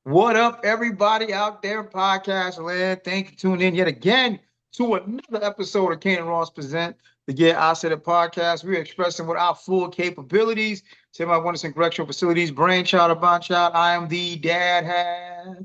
What up, everybody out there in podcast land? Thank you for tuning in yet again to another episode of Ken and Ross Present the Get I Said It podcast. We are expressing with our full capabilities. Semi Wellness and Correctional Facilities, brainchild or bondchild. I am the dad half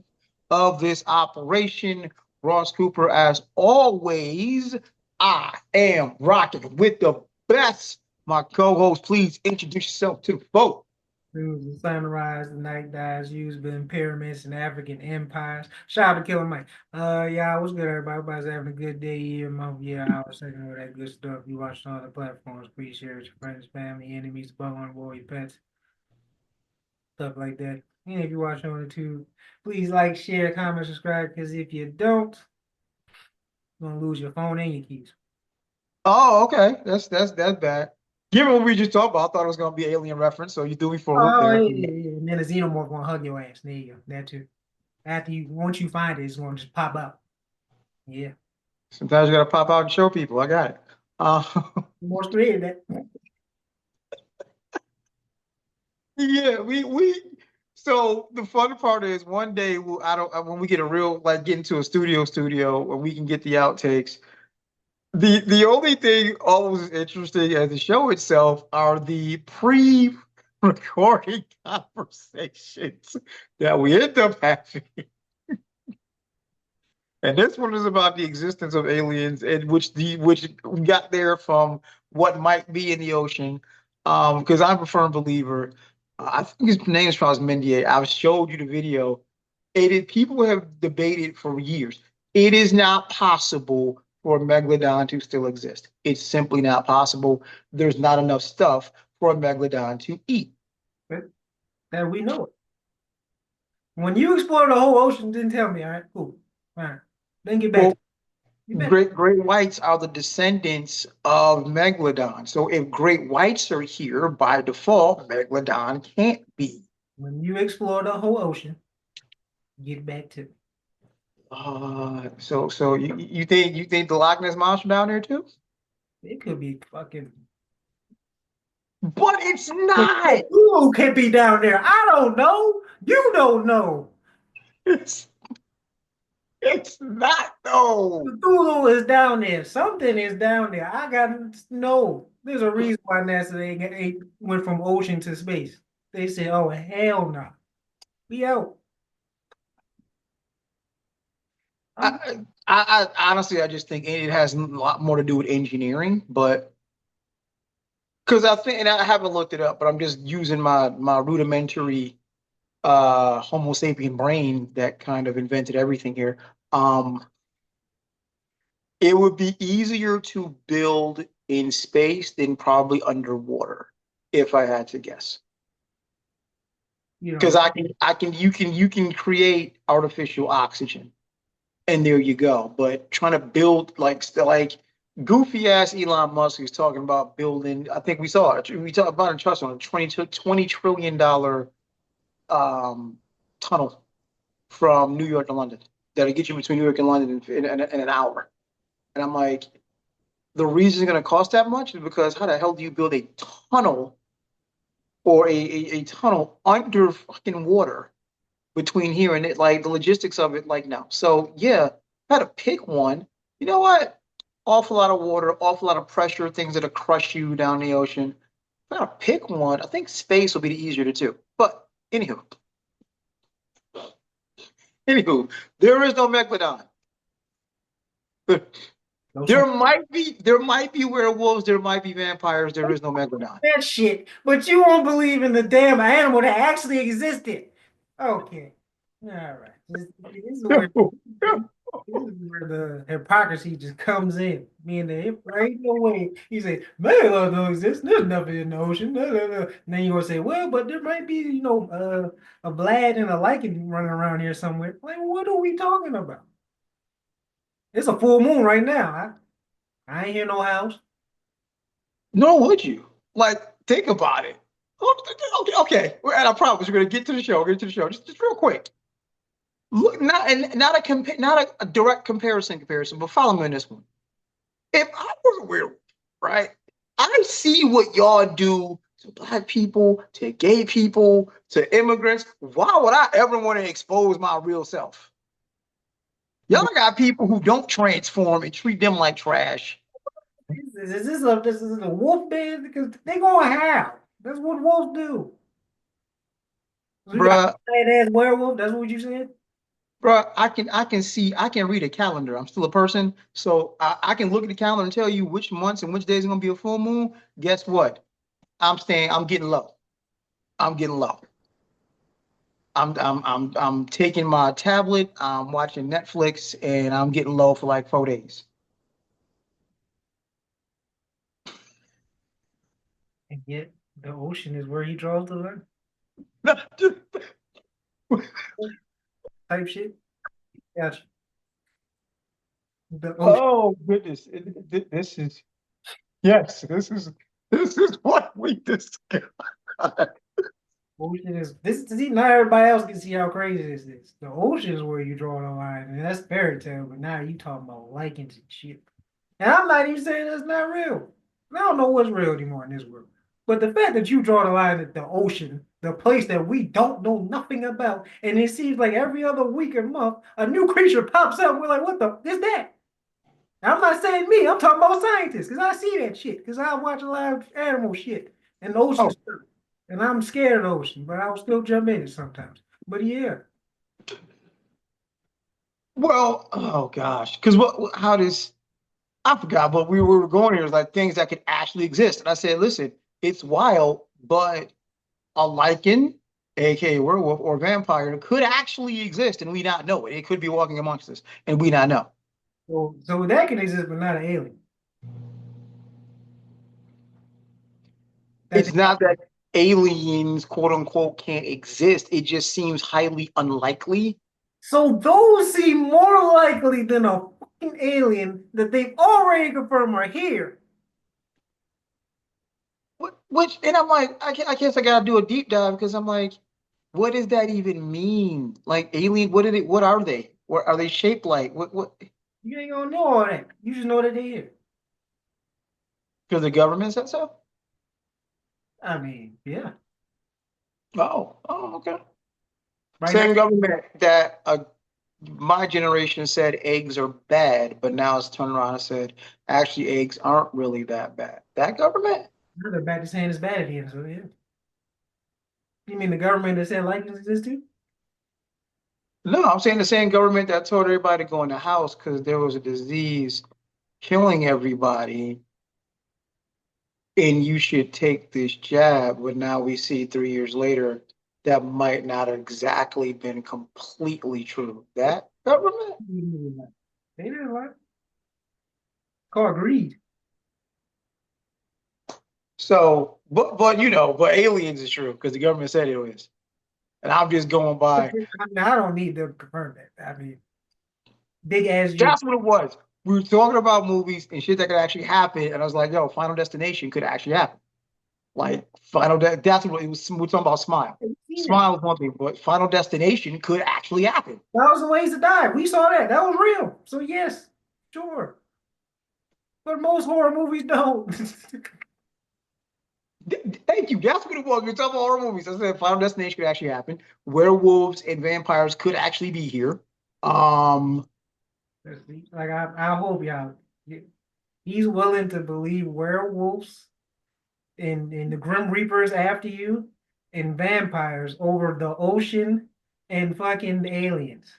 of this operation. Ross Cooper, as always, I am rocking with the best. My co-host, please introduce yourself to the folks. The sunrise, the night dies, used in pyramids and African empires. Shout out to Killer Mike. Yeah, what's good, everybody? Everybody's having a good day, year, month, year, hour, second, all that good stuff. You watch on other platforms, please share with your friends, family, enemies, bug on war, pets, stuff like that. And if you watch on YouTube, please like, share, comment, subscribe, because if you don't, you're gonna lose your phone and your keys. Oh, okay. That's bad. Given what we just talked about, I thought it was gonna be alien reference, so you threw me for a loop Oh, there. yeah, yeah, yeah. And then the xenomorph gonna hug your ass. There you go. That too. Once you find it, it's gonna just pop out. Yeah. Sometimes you gotta pop out and show people. I got it. Uh, More creative that. yeah, we. So the fun part is one day I don't when we get a real like get into a studio where we can get the outtakes. The only thing always interesting as the show itself are the pre-recording conversations that we end up having. And this one is about the existence of aliens, and which got there from what might be in the ocean. Because I'm a firm believer. I think his name is probably Mendier. I've showed you the video. People have debated for years. It is not possible for a megalodon to still exist. It's simply not possible. There's not enough stuff for a megalodon to eat. That we know it. When you explore the whole ocean, didn't tell me. All right, cool. All right. Then get back Well, to you. Bet. great whites are the descendants of megalodon. So if great whites are here by default, megalodon can't be. When you explore the whole ocean, get back to me. So you think the Loch Ness monster down there too? It could be fucking. But it's not. Who could be down there? I don't know. You don't know. It's it's not though. Cthulhu is down there. Something is down there. I got to know. There's a reason why NASA they went from ocean to space. They said, "Oh hell no, we out." I'm I honestly I just think it has a lot more to do with engineering, but because I think and I haven't looked it up, but I'm just using my rudimentary Homo sapien brain that kind of invented everything here. Um, it would be easier to build in space than probably underwater, if I had to guess. you Because know, you can create artificial oxygen, and there you go. But trying to build like goofy ass Elon Musk is talking about building. I think we saw it. We talked about a trust on a $20 trillion um, tunnel from New York to London that'll get you between New York and London in an hour. And I'm like, the reason it's going to cost that much is because how the hell do you build a tunnel or a tunnel under fucking water between here and it? Like the logistics of it, like no. So yeah, I had to pick one. You know what? Awful lot of water, awful lot of pressure, things that'll crush you down the ocean. If I had to pick one, I think space will be the easier to do. But anywho, anywho, there is no megalodon. know some There might be werewolves, there might be vampires, there is no megalodon. that shit, but you won't believe in the damn animal that actually existed. Okay, all right. This is where the hypocrisy just comes in. Me and the right no way. You say, Megalodon don't exist. There's nothing in the ocean. No, no, no. And then you're gonna say, well, but there might be, a Vlad and a Lycan running around here somewhere. Like, what are we talking about? It's a full moon right now. I ain't hear no house. Nor would you. Like, think about it. Okay, okay. And I promise we're gonna get to the show. Get to the show. Just real quick. Look, not a direct comparison, but follow me on this one. If I was a werewolf, right? I see what y'all do to black people, to gay people, to immigrants. Why would I ever want to expose my real self? Y'all got people who don't transform and treat them like trash. This is a wolf man? Because they gonna howl. That's what wolves do. So you got Bruh, a ass werewolf. That's what you said. bruh, I can read a calendar. I'm still a person. So I can look at the calendar and tell you which months and which days are gonna be a full moon. Guess what? I'm getting low. I'm getting low. I'm taking my tablet, I'm watching Netflix, and I'm getting low for like 4 days. And yet the ocean is where he draws the line. Type shit. Gotcha. The ocean. Oh goodness. This is yes, this is what we discussed. Ocean is this. See, not everybody else can see how crazy this is. The ocean is where you draw the line, and that's fairy tale. But now you talking about lichens and shit. And I'm not even saying that's not real. I don't know what's real anymore in this world. But the fact that you draw the line at the ocean, the place that we don't know nothing about, and it seems like every other week or month, a new creature pops up. And we're like, what the is that? And I'm not saying me, I'm talking about scientists, because I see that shit, because I watch a lot of animal shit and ocean Oh, stuff. And I'm scared of the ocean, but I'll still jump in it sometimes. But yeah. well, oh gosh. Because how does I forgot, but we were going here is like things that could actually exist. And I said, listen, it's wild, but a lichen, aka werewolf or vampire, could actually exist and we not know it. It could be walking amongst us and we not know. So that can exist, but not an alien. That It's not that aliens, quote unquote, can't exist. It just seems highly unlikely. So those seem more likely than a fucking alien that they've already confirmed are here. Which, and I'm like, I guess I gotta do a deep dive because I'm like, what does that even mean? Like alien, what are they? What are they shaped like? What? You ain't gonna know all that. You just know that they're here. Because the government said so? I mean, yeah. Oh, okay. Right now, Same government that my generation said eggs are bad, but now it's turned around and said actually eggs aren't really that bad. That government? they're back to saying it's bad again. So yeah. You mean the government that said likeness exists too? No, I'm saying the same government that told everybody to go in the house because there was a disease killing everybody and you should take this jab. But now we see 3 years later that might not have exactly been completely true. That government? They didn't lie. Called greed. So, but but aliens is true because the government said it was. And I'm just going by. I don't need to confirm that. I mean, big ass jig. That's what it was. We were talking about movies and shit that could actually happen, and I was like, "Yo, Final Destination could actually happen." Like that's what it was. We're talking about Smile. Smile was one thing, but Final Destination could actually happen. 1,000 Ways to Die. We saw that. That was real. So yes, sure. But most horror movies don't. Thank you. That's what it was. We were talking about horror movies. I said Final Destination could actually happen. Werewolves and vampires could actually be here. Um, Like I hope y'all. He's willing to believe werewolves and the Grim Reapers after you and vampires over the ocean and fucking aliens.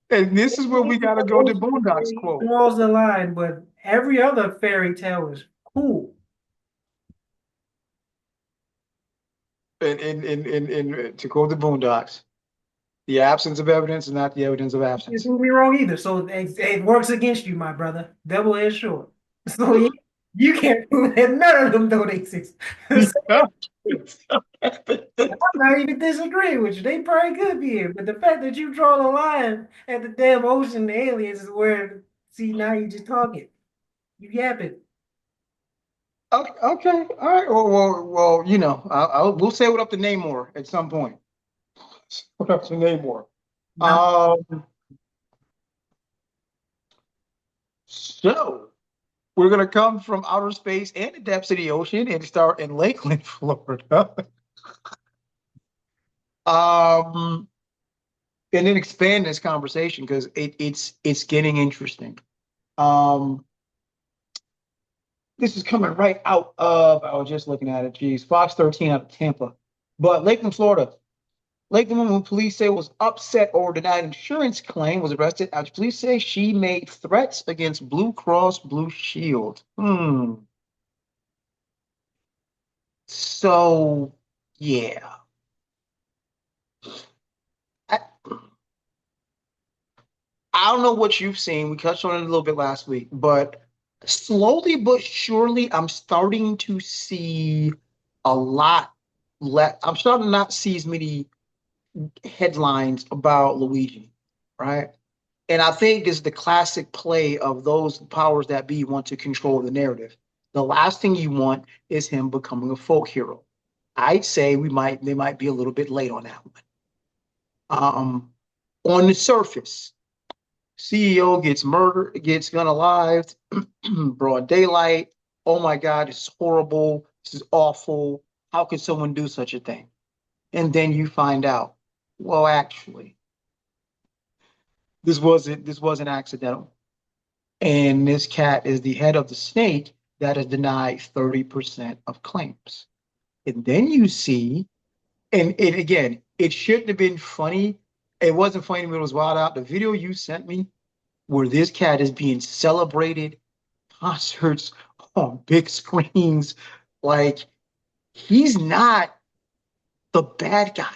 and this is where we gotta go to Boondocks He quote. draws the line, but every other fairy tale is cool. And to quote the Boondocks, the absence of evidence is not the evidence of You absence. prove me wrong either. So it works against you, my brother. Double edged sword. So yeah, you can't prove that none of them don't exist. So I'm not even disagreeing with you. They probably could be here, but the fact that you draw the line at the damn ocean, the aliens is where. See, now you just talking. You yapping. Okay, okay, all right. Well, we'll say what up to Namor at some point. What up to Namor? Um, so We're gonna come from outer space and the depths of the ocean and start in Lakeland, Florida. um, and then expand this conversation because it's getting interesting. Um, this is coming right out of, I was just looking at it, geez, Fox 13 out of Tampa. But Lakeland, Florida. Lakeland woman who police say was upset over denied insurance claim was arrested after police say she made threats against Blue Cross Blue Shield. So, yeah. I, I don't know what you've seen. We touched on it a little bit last week, but slowly but surely, I'm starting to see a lot less. I'm starting to not see as many headlines about Luigi, right? And I think this is the classic play of those powers that be want to control the narrative. The last thing you want is him becoming a folk hero. I'd say they might be a little bit late on that one. On the surface, CEO gets murdered, gets unalived, broad daylight. Oh my God, this is horrible. This is awful. How could someone do such a thing? And then you find out, well, actually, this wasn't accidental. And this cat is the head of the snake that has denied 30% of claims. And then you see, and it again, it shouldn't have been funny. It wasn't funny when it was wild out. The video you sent me where this cat is being celebrated, concerts on big screens, like he's not the bad guy.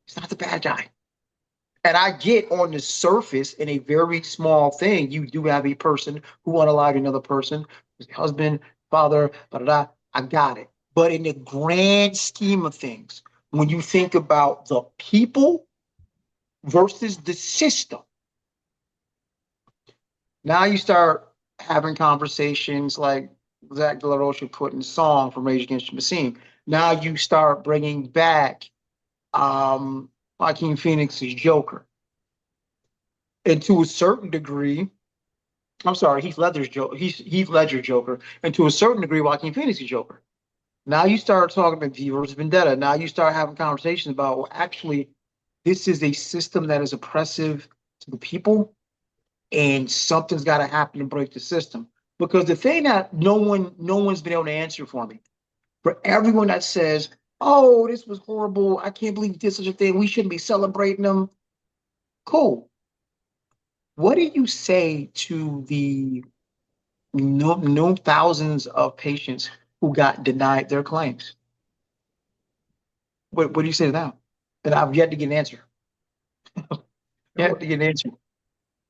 He's not the bad guy. And I get on the surface in a very small thing, you do have a person who unalived another person, husband, father, blah, blah, blah. I got it. But in the grand scheme of things, when you think about the people versus the system, now you start having conversations like Zach De La Rocha put in the song from Rage Against the Machine. Now you start bringing back Joaquin Phoenix's Joker. And to a certain degree, I'm sorry, Heath Ledger Joker, and to a certain degree, Joaquin Phoenix's Joker. Now you start talking about V versus Vendetta. Now you start having conversations about, well, actually, this is a system that is oppressive to the people, and something's got to happen to break the system. Because the thing that no one's been able to answer for me, for everyone that says, "Oh, this was horrible. I can't believe you did such a thing. We shouldn't be celebrating them." Cool. What do you say to the no thousands of patients who got denied their claims? What do you say to them? And I've yet to get an answer. Yet to get an answer.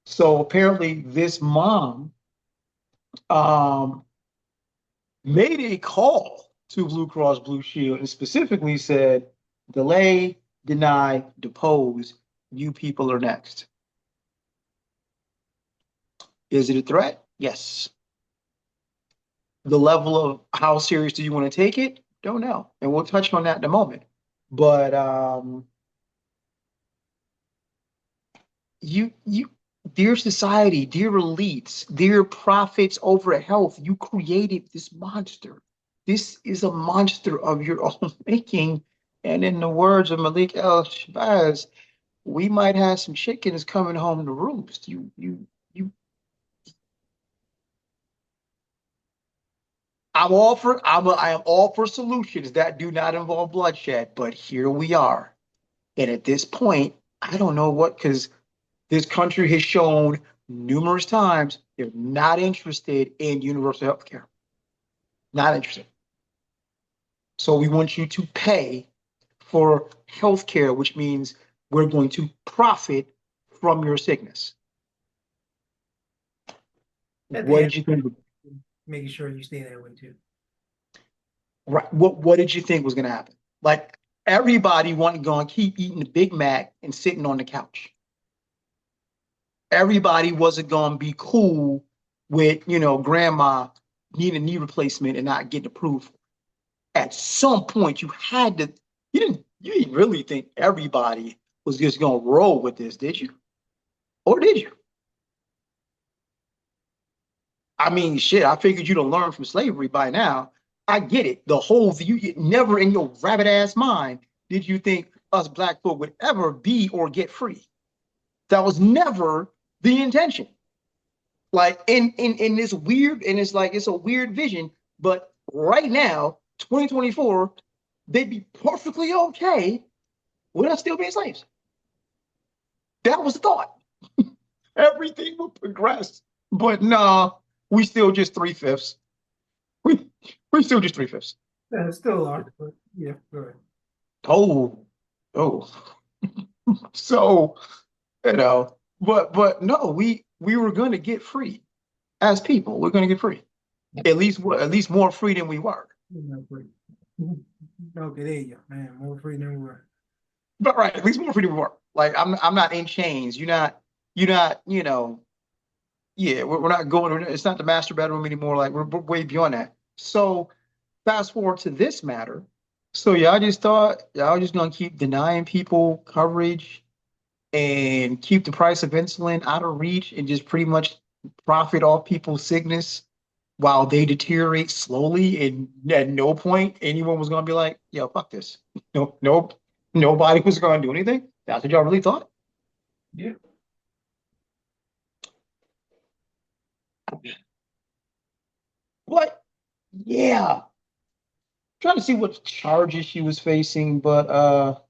So apparently, this mom um, made a call to Blue Cross Blue Shield and specifically said, delay, deny, depose. You people are next. Is it a threat? Yes. The level of how serious do you want to take it? Don't know. And we'll touch on that in a moment. But you dear society, dear elites, dear profits over health, you created this monster. This is a monster of your own making. And in the words of Malik El Shabazz, we might have some chickens coming home to roost. You I am all for solutions that do not involve bloodshed, but here we are. And at this point, I don't know what, because this country has shown numerous times they're not interested in universal health care. Not interested. So we want you to pay for health care, which means we're going to profit from your sickness. At the What end, did you think? making sure you stay that way too. Right. What did you think was going to happen? Like everybody wanted to keep eating the Big Mac and sitting on the couch. Everybody wasn't going to be cool with, grandma needing a knee replacement and not getting approved. At some point, you didn't really think everybody was just going to roll with this, did you? Or did you? I mean, shit, I figured you'd have learned from slavery by now. I get it. The whole you never in your rabbit ass mind did you think us black folk would ever be or get free. That was never the intention. Like in this weird, and it's like it's a weird vision, but right now, 2024, they'd be perfectly okay with us still being slaves. That was the thought. Everything would progress. But nah, we still just three-fifths. We we still just three-fifths. Yeah, it's still are, but yeah, go ahead. Oh, oh. So, but no, we were gonna get free as people. We're gonna get free. At least more free than we were. Okay, there you go, man. More free than we were. But right, at least more free than we were. Like I'm not in chains. You're not, yeah, we're not going, it's not the master bedroom anymore. Like we're way beyond that. So fast forward to this matter. So y'all just thought y'all just gonna keep denying people coverage and keep the price of insulin out of reach and just pretty much profit off people's sickness while they deteriorate slowly. And at no point anyone was gonna be like, yo, fuck this. No, nope. Nobody was gonna do anything. That's what y'all really thought. Yeah. But yeah, trying to see what charges she was facing, but oh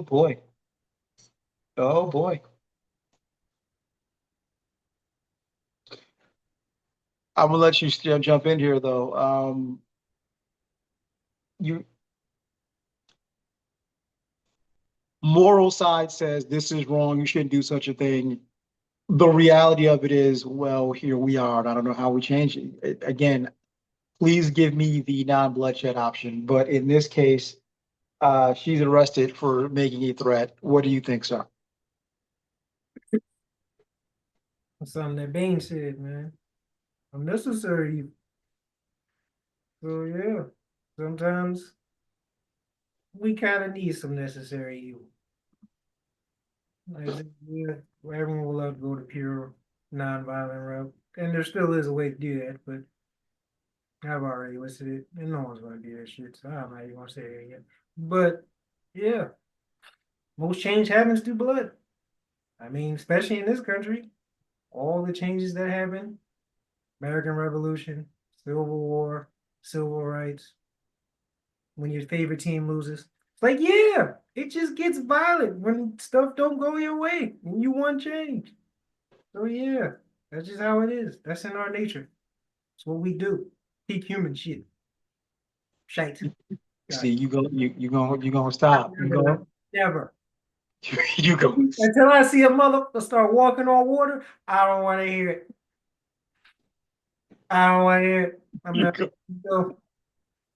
boy. Oh boy. I'm gonna let you still jump in here though. You moral side says this is wrong, you shouldn't do such a thing. The reality of it is, well, here we are, and I don't know how we change it. Again, please give me the non-bloodshed option. But in this case, she's arrested for making a threat. What do you think, sir? That's something that Bane said, man. Unnecessary. So yeah, sometimes we kind of need some necessary evil. Like, yeah, everyone will love to go to pure non-violent route, and there still is a way to do that, but I've already listed it, and no one's going to do that shit, so I'm not even going to say it again. But yeah, most change happens through blood. I mean, especially in this country, all the changes that happen, American Revolution, Civil War, civil rights, when your favorite team loses. It's like, yeah, it just gets violent when stuff don't go your way and you want change. So yeah, that's just how it is. That's in our nature. It's what we do. Peak human shit. Shite. See, God. you gonna stop. You Never. go Never. you go Until I see a mother start walking on water, I don't want to hear it. I don't want to hear it. I'm you not go.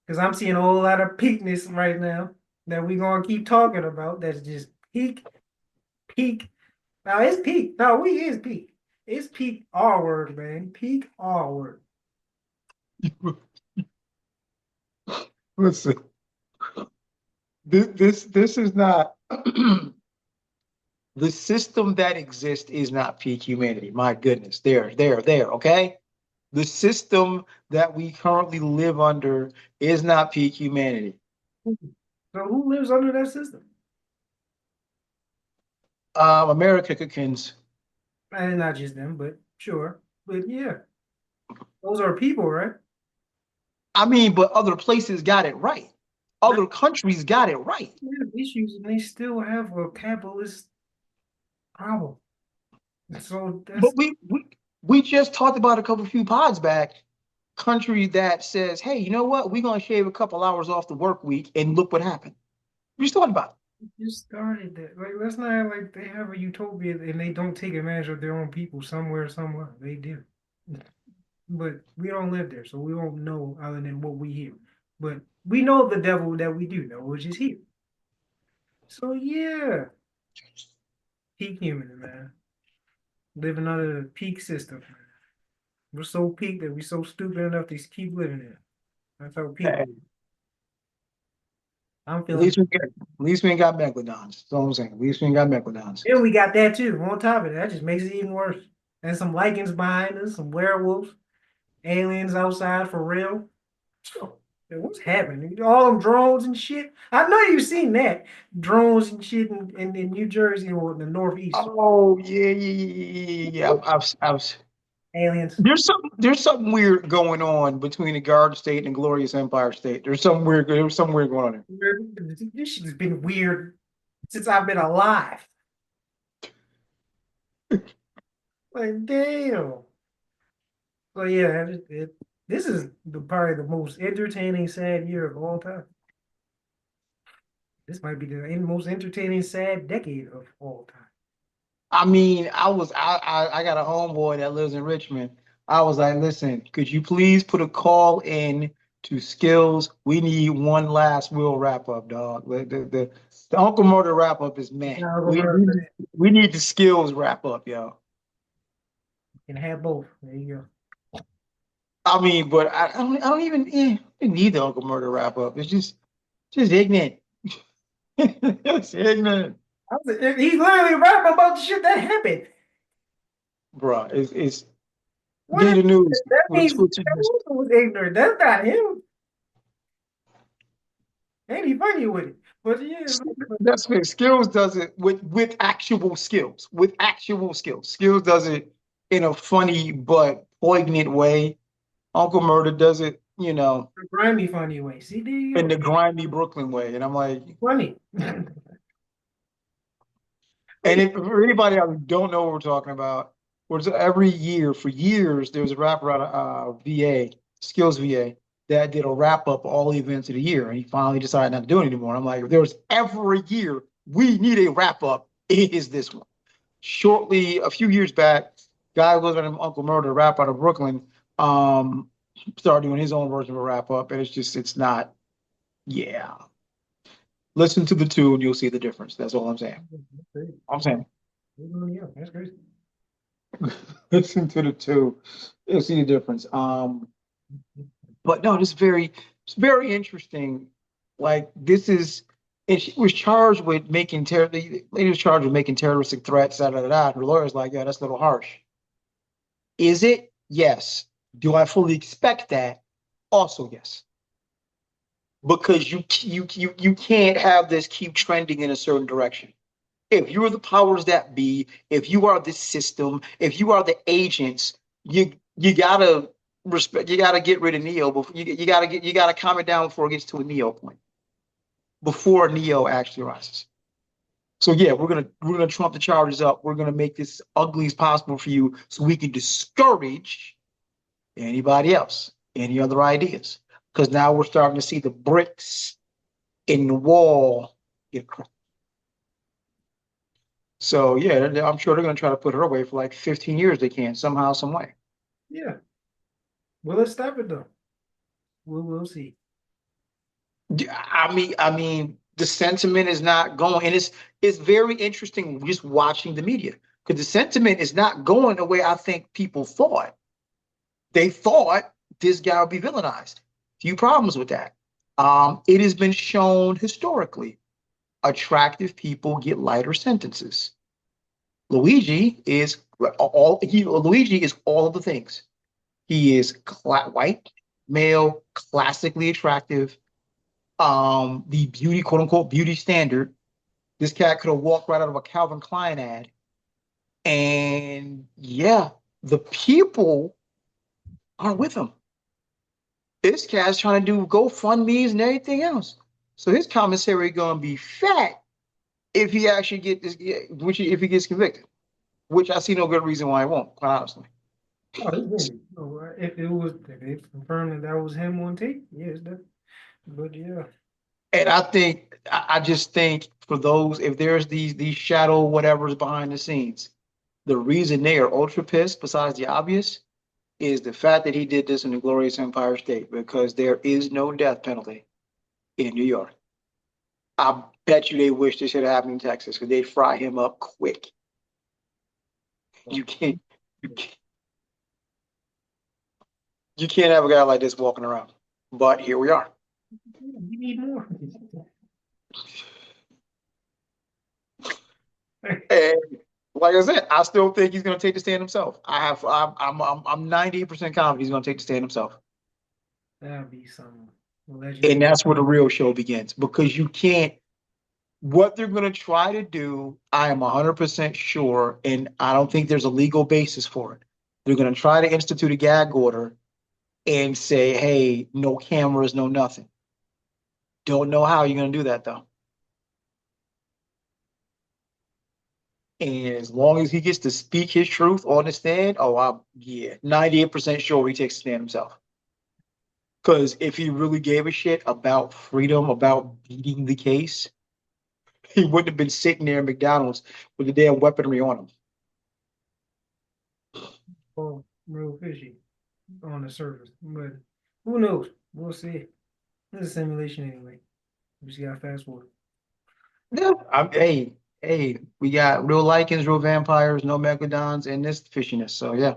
because I'm seeing a whole lot of peakness right now that we're gonna keep talking about. That's just peak, peak. Now it's peak. No, we is peak. It's peak R word, man. Peak R word. Listen, this is not the system that exists is not peak humanity. My goodness, there. Okay, the system that we currently live under is not peak humanity. So who lives under that system? Americans. And not just them, but sure. But yeah, those are people, right? I mean, but other places got it right. Now, Other countries got it right. they have issues and they still have a capitalist problem. And so But that's we just talked about a couple few pods back. Country that says, hey, you know what? We're gonna shave a couple hours off the work week, and look what happened. We just talked about just started that. Like, let's not act like they have a utopia and they don't take advantage of their own people somewhere. They do. But we don't live there, so we won't know other than what we hear. But we know the devil that we do know, which is here. So yeah, peak human, man. Living under the peak system. We're so peak that we're so stupid enough to keep living there. That's how it. peak. Hey, I'm at feeling. least we ain't got megalodons. That's all I'm saying. At least we ain't got megalodons. And we got that too. On top of that, that just makes it even worse. and some lichens behind us, some werewolves, aliens outside for real. So, man, what's happening? All them drones and shit. I know you've seen that drones and shit in New Jersey or in the Northeast. Oh yeah, yeah, yeah, yeah, yeah, yeah. Aliens. There's something weird going on between the Garden State and Glorious Empire State. There's something weird going on there. This shit's been weird since I've been alive. Like, damn. So yeah, this is probably the most entertaining sad year of all time. This might be the most entertaining sad decade of all time. I mean, I got a homeboy that lives in Richmond. I was like, listen, could you please put a call in to Skills? We need one last real wrap up, dog. The Uncle Murder wrap up is meh. Now, We need the Skills wrap up, yo. can have both. There you go. I mean, but I don't even need the Uncle Murder wrap up. It's just ignorant. It's ignorant, He's literally rapping about the shit that happened. bro. It's What is Gator News that with a means Twitch. that was ignorant. That's not him. Ain't he funny with it? But yeah, That's what Skills does it with actual skills. With actual skills. Skills does it in a funny but poignant way. Uncle Murder does it, grimy funny way. See, there you in go. the grimy Brooklyn way. And I'm like, Funny. and if for anybody out who don't know what we're talking about, every year for years there was a rapper out of VA, Skills VA, that did a wrap up all the events of the year, and he finally decided not to do it anymore. And I'm like, if there's every year we need a wrap up, it is this one. Shortly, a few years back, guy who goes by the name Uncle Murder, a rap out of Brooklyn, um, started doing his own version of a wrap up, and it's not, yeah. Listen to the two, and you'll see the difference. That's all I'm saying. That's crazy. I'm saying. Yeah, that's crazy. Listen to the two, you'll see the difference. But no, it's very interesting. Like this is, and she was charged with making the lady was charged with making terroristic threats. Da da da da. Her lawyer's like, yeah, that's a little harsh. Is it? Yes. Do I fully expect that? Also, yes. Because you can't have this keep trending in a certain direction. If you're the powers that be, if you are the system, if you are the agents, you gotta respect. You gotta get rid of Neo. Before you gotta calm it down before it gets to a Neo point. Before Neo actually rises. So yeah, we're gonna trump the charges up. We're gonna make this ugly as possible for you, so we can discourage anybody else, any other ideas. Because now we're starting to see the bricks in the wall get cracked. So yeah, I'm sure they're going to try to put her away for like 15 years. They can somehow, some way. Yeah. Well, let's stop it though. We'll see. I mean, the sentiment is not going, and it's very interesting just watching the media because the sentiment is not going the way I think people thought. They thought this guy would be villainized. Few problems with that. It has been shown historically, attractive people get lighter sentences. Luigi is all of the things. He is white, male, classically attractive, the beauty, quote unquote, beauty standard. This cat could have walked right out of a Calvin Klein ad. And yeah, the people are with him. This cat's trying to do GoFundMe's and everything else. So his commissary gonna be fat if he actually get this, if he gets convicted, which I see no good reason why he won't, quite honestly. Oh, it's good. If it was, if it's confirmed that that was him on tape, yes, but yeah. And I just think for those, if there's these shadow whatever's behind the scenes, the reason they are ultra pissed, besides the obvious, is the fact that he did this in the glorious Empire State because there is no death penalty in New York. I bet you they wish this had happened in Texas because they'd fry him up quick. You can't, you can't, you can't have a guy like this walking around. But here we are. We need more. And Like I said, I still think he's going to take the stand himself. I'm 98% confident he's going to take the stand himself. That'd be some legendary. And that's where the real show begins because you can't, what they're going to try to do, I am 100% sure, and I don't think there's a legal basis for it. They're going to try to institute a gag order and say, hey, no cameras, no nothing. Don't know how you're going to do that though. And as long as he gets to speak his truth on the stand, oh, I'm, yeah, 98% sure he takes the stand himself. Because if he really gave a shit about freedom, about beating the case, he wouldn't have been sitting there at McDonald's with the damn weaponry on him. Oh, real fishy on the surface. But who knows? We'll see. It's a simulation anyway. We just gotta fast forward. Yeah, hey, we got real lichens, real vampires, no megalodons, and this fishiness. So yeah,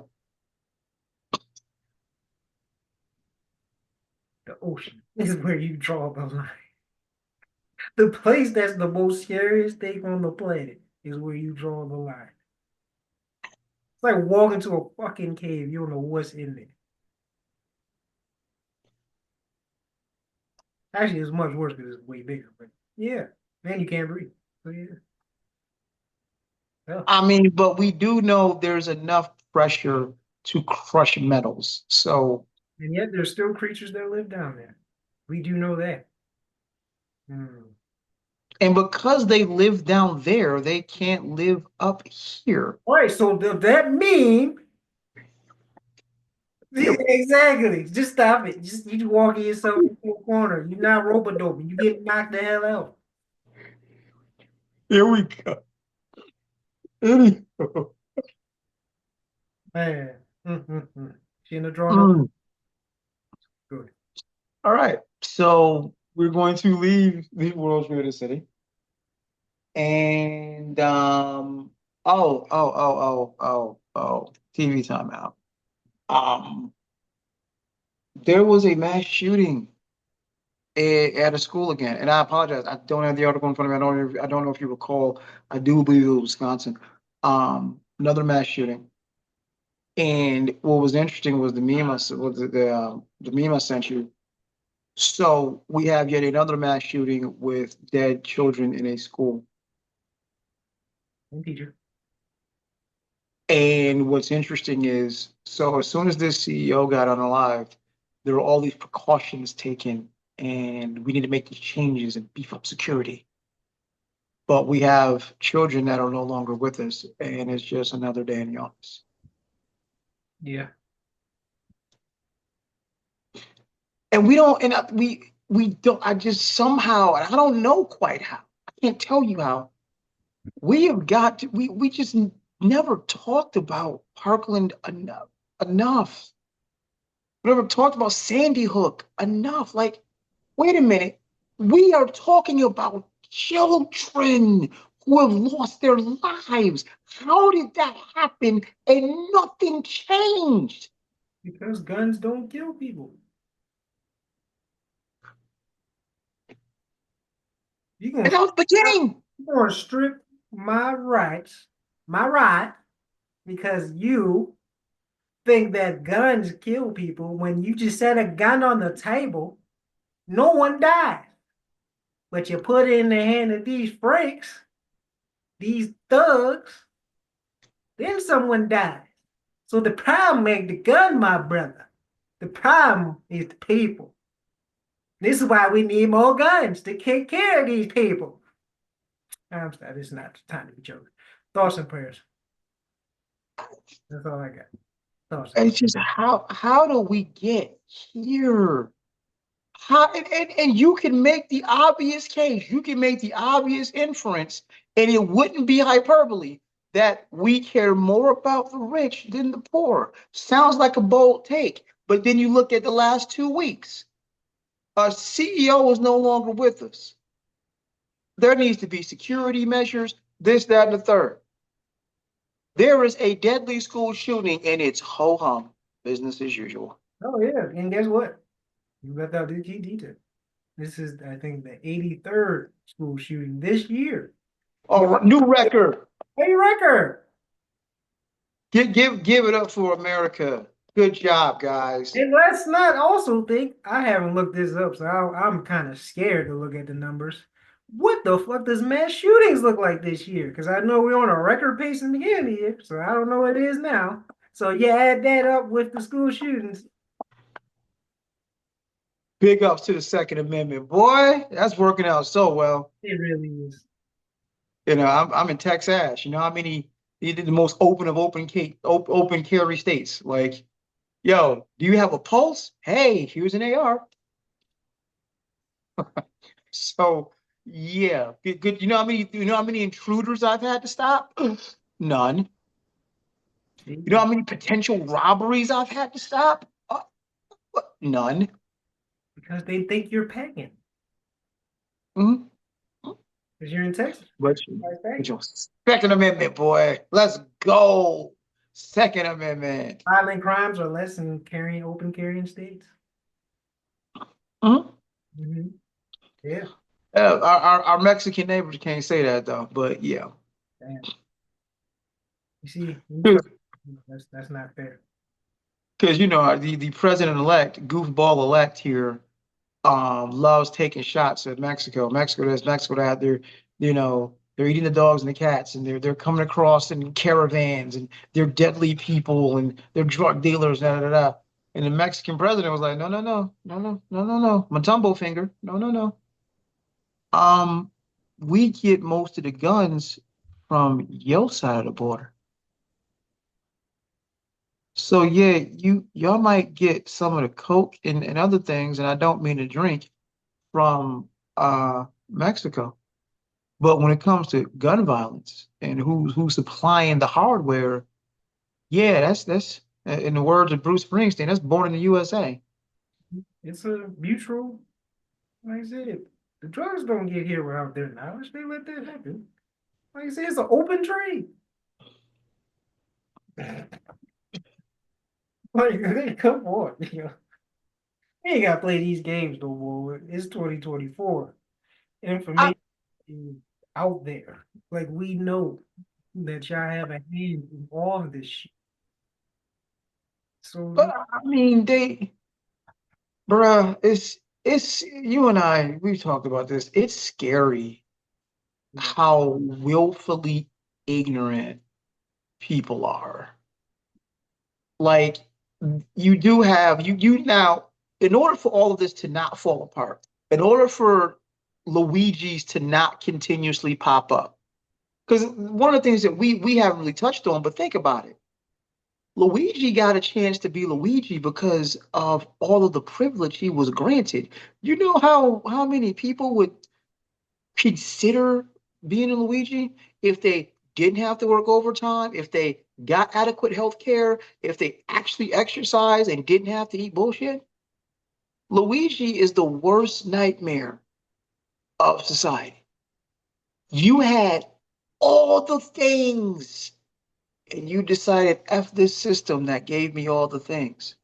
The ocean is where you draw the line. The place that's the most scariest thing on the planet is where you draw the line. It's like walking to a fucking cave. You don't know what's in there. Actually, it's much worse because it's way bigger. But yeah, man, you can't breathe. So yeah, yeah. I mean, but we do know there's enough pressure to crush metals. So, And yet there's still creatures that live down there. We do know that. Hmm. and because they live down there, they can't live up here. All right, so does that mean Here, exactly? Just stop it. Just you walking yourself into a corner. You're not rope doping. You get knocked the hell out. here we go. Anyhow. Man. Mm-hmm. Shouldn't have drawn no Mm. good. All right. So we're going to leave the world's weirdest city. And TV timeout. Um, there was a mass shooting at a school again, and I apologize. I don't have the article in front of me. I don't know if you recall. I do believe it was Wisconsin. Another mass shooting. And what was interesting was the meme was the meme I sent you. So we have yet another mass shooting with dead children in a school. And teacher. And what's interesting is, so as soon as this CEO got unalived, there were all these precautions taken, and we need to make these changes and beef up security. But we have children that are no longer with us, and it's just another day in the office. Yeah. And we don't, and we don't. I just somehow, and I don't know quite how. I can't tell you how. We have got to. We just never talked about Parkland enough. We never talked about Sandy Hook enough. Like, wait a minute. We are talking about children who have lost their lives. How did that happen and nothing changed? Because guns don't kill people. You And gonna that was the beginning. you gonna strip my rights, my right, because you think that guns kill people when you just set a gun on the table, no one dies. But you put it in the hand of these freaks, these thugs, then someone dies. So the problem ain't the gun, my brother. The problem is the people. This is why we need more guns to take care of these people. I'm sorry, this is not the time to be joking. Thoughts and prayers. That's all I got. Thoughts and It's prayers. just how do we get here? How and you can make the obvious case, you can make the obvious inference, and it wouldn't be hyperbole that we care more about the rich than the poor. Sounds like a bold take, but then you look at the last 2 weeks. Our CEO is no longer with us. There needs to be security measures, this, that, and the third. There is a deadly school shooting, and it's ho hum, business as usual. Oh yeah, and guess what? You left out the key detail. This is, I think, the 83rd school shooting this year. Oh, new record. Hey, record. Give it up for America. Good job, guys. And let's not also think, I haven't looked this up, so I'm kind of scared to look at the numbers. What the fuck does mass shootings look like this year? Because I know we're on a record pace in the beginning of the year, so I don't know what it is now. So you add that up with the school shootings. Big ups to the Second Amendment. Boy, that's working out so well. It really is. I'm in Texas. You know how many the most open of open carry states. Like, yo, do you have a pulse? Hey, here's an AR. So yeah, good. You know how many intruders I've had to stop? None. You know how many potential robberies I've had to stop? None. Because they think you're pagan. Mhm. Because you're in Texas. But, Like but pagan. your Second Amendment, boy. Let's go. Second Amendment. Violent crimes are less in carrying open carrying states. Mhm. Hmm. Yeah. Our Mexican neighbors can't say that though, but yeah. Damn. You see, you try. Because That's not fair. the president-elect, goofball-elect here, loves taking shots at Mexico. Mexico that they're eating the dogs and the cats, and they're coming across in caravans, and they're deadly people, and they're drug dealers, da da da. And the Mexican president was like, no, no, no, no, no, no, no, no, Matumbo finger, no, no, no. Um, we get most of the guns from your side of the border. So yeah, y'all might get some of the coke and other things, and I don't mean to drink from Mexico. But when it comes to gun violence and who's supplying the hardware, yeah, that's in the words of Bruce Springsteen, that's born in the USA. It's a mutual, like I said, the drugs don't get here without their knowledge. They let that happen. Like I said, it's an open trade. Like, hey, come on, we ain't gotta play these games no more. It's 2024. I, Information is out there. Like we know that y'all have a hand in all of this shit. So but I mean, bruh, it's you and I, we've talked about this. It's scary yeah. how willfully ignorant people are. Like you do have you now, in order for all of this to not fall apart, in order for Luigi's to not continuously pop up. Because one of the things that we haven't really touched on, but think about it. Luigi got a chance to be Luigi because of all of the privilege he was granted. You know how many people would consider being a Luigi if they didn't have to work overtime, if they got adequate health care, if they actually exercise and didn't have to eat bullshit? Luigi is the worst nightmare of society. You had all the things and you decided, F this system that gave me all the things.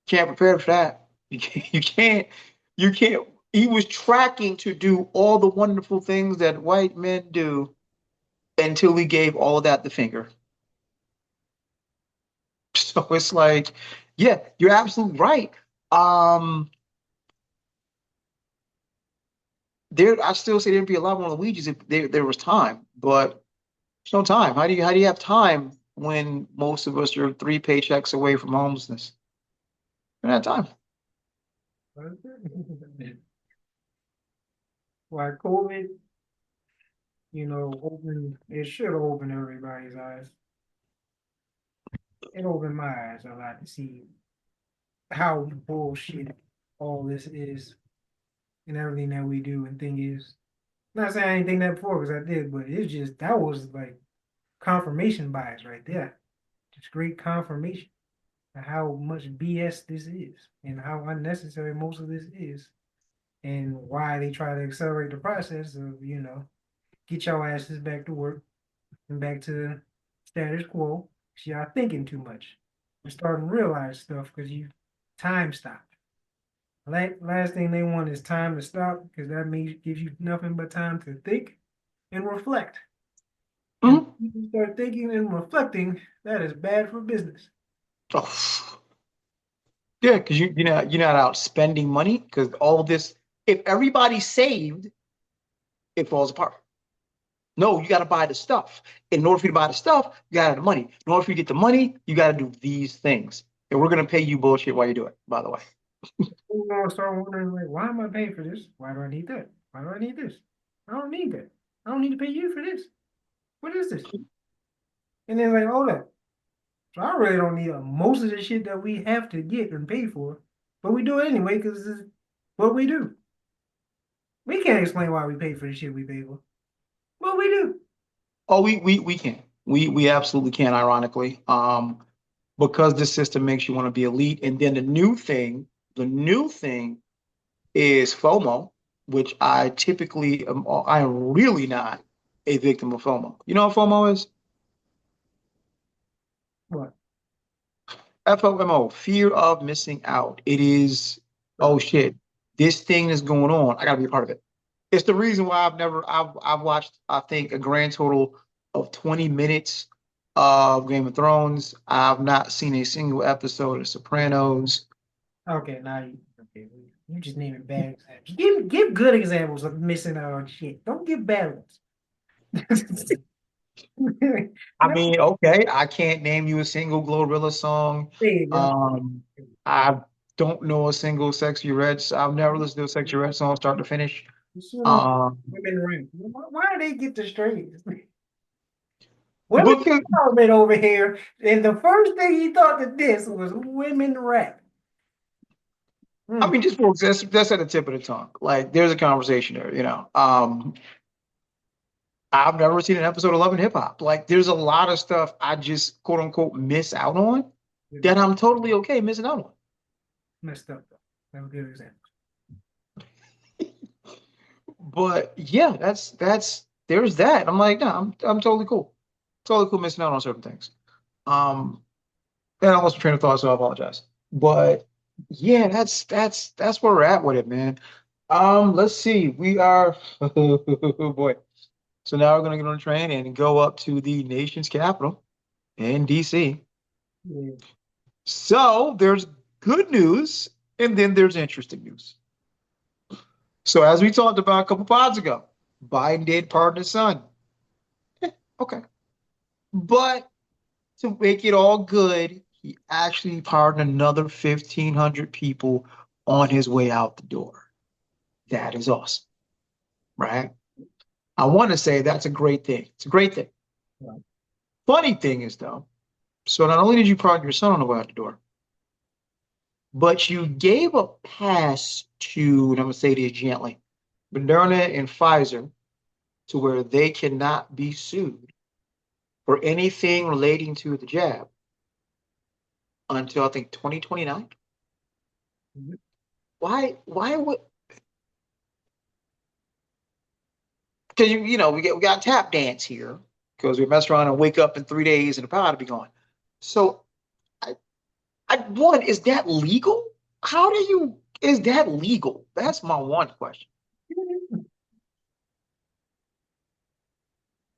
Can't prepare for that. You can't. He was tracking to do all the wonderful things that white men do until we gave all of that the finger. So it's like, yeah, you're absolutely right. Um, I still say there'd be a lot more Luigi's if there was time, but there's no time. How do you have time when most of us are 3 paychecks away from homelessness? We don't have time. Like COVID, open it should open everybody's eyes. It opened my eyes a lot to see how bullshit all this is and everything that we do and thing is. Not saying I didn't think that before because I did, but it's just that was like confirmation bias right there. Just great confirmation of how much BS this is and how unnecessary most of this is and why they try to accelerate the process of, get your asses back to work and back to status quo. So y'all thinking too much. We're starting to realize stuff because you time stopped. Last thing they want is time to stop because that gives you nothing but time to think and reflect. And Mhm. people start thinking and reflecting that is bad for business. Oh, yeah, because you're not out spending money because all of this. If everybody saved, it falls apart. No, you got to buy the stuff. In order for you to buy the stuff, you got to have the money. In order for you to get the money, you got to do these things. And we're gonna pay you bullshit while you do it. By the way. People gonna start wondering, like, why am I paying for this? Why do I need that? Why do I need this? I don't need that. I don't need to pay you for this. What is this? And then like, hold up. So I really don't need most of the shit that we have to get and pay for, but we do it anyway because it's what we do. We can't explain why we pay for the shit we pay for, but we do. Oh, we can. We absolutely can, ironically. Because this system makes you want to be elite. And then the new thing is FOMO, which I am really not a victim of FOMO. You know what FOMO is? What? FOMO, fear of missing out. It is, oh Oh, shit, this thing is going on. I gotta be a part of it. It's the reason why I've watched, I think, a grand total of 20 minutes of Game of Thrones. I've not seen a single episode of Sopranos. okay, now okay, you just naming bad examples. Give good examples of missing out on shit. Don't give bad ones. I No, mean, okay, I can't name you a single Glorilla song. there you go. I don't know a single Sexy Red. I've never listened to a Sexy Red song start to finish. You still don't Um, women rank. Why do they get the straight? Women because empowerment over here, and the first thing he thought that this was women rap. I Hmm. mean, just for that's at the tip of the tongue. Like, there's a conversation there. I've never seen an episode of Love and Hip Hop. Like, there's a lot of stuff I just quote unquote miss out on that I'm totally okay missing out on. Messed up though. That was a good example. But yeah, that's there's that. I'm like, no, I'm totally cool. Totally cool missing out on certain things. Um, and I lost my train of thought, so I apologize. But yeah, that's where we're at with it, man. Let's see. We are oh boy. So now we're gonna get on a train and go up to the nation's capital in DC. Yeah. So there's good news, and then there's interesting news. So as we talked about a couple pods ago, Biden did pardon his son. Okay. But to make it all good, he actually pardoned another 1,500 people on his way out the door. That is awesome, right? I want to say that's a great thing. It's a great thing. Right. Funny thing is, though, so not only did you pardon your son on the way out the door, but you gave a pass to, and I'm going to say this gently, Moderna and Pfizer to where they cannot be sued for anything relating to the jab until I think 2029. Mhm. Why would, because we got tap dance here because we mess around and wake up in 3 days and the power to be gone. So one, is that legal? Is that legal? That's my one question.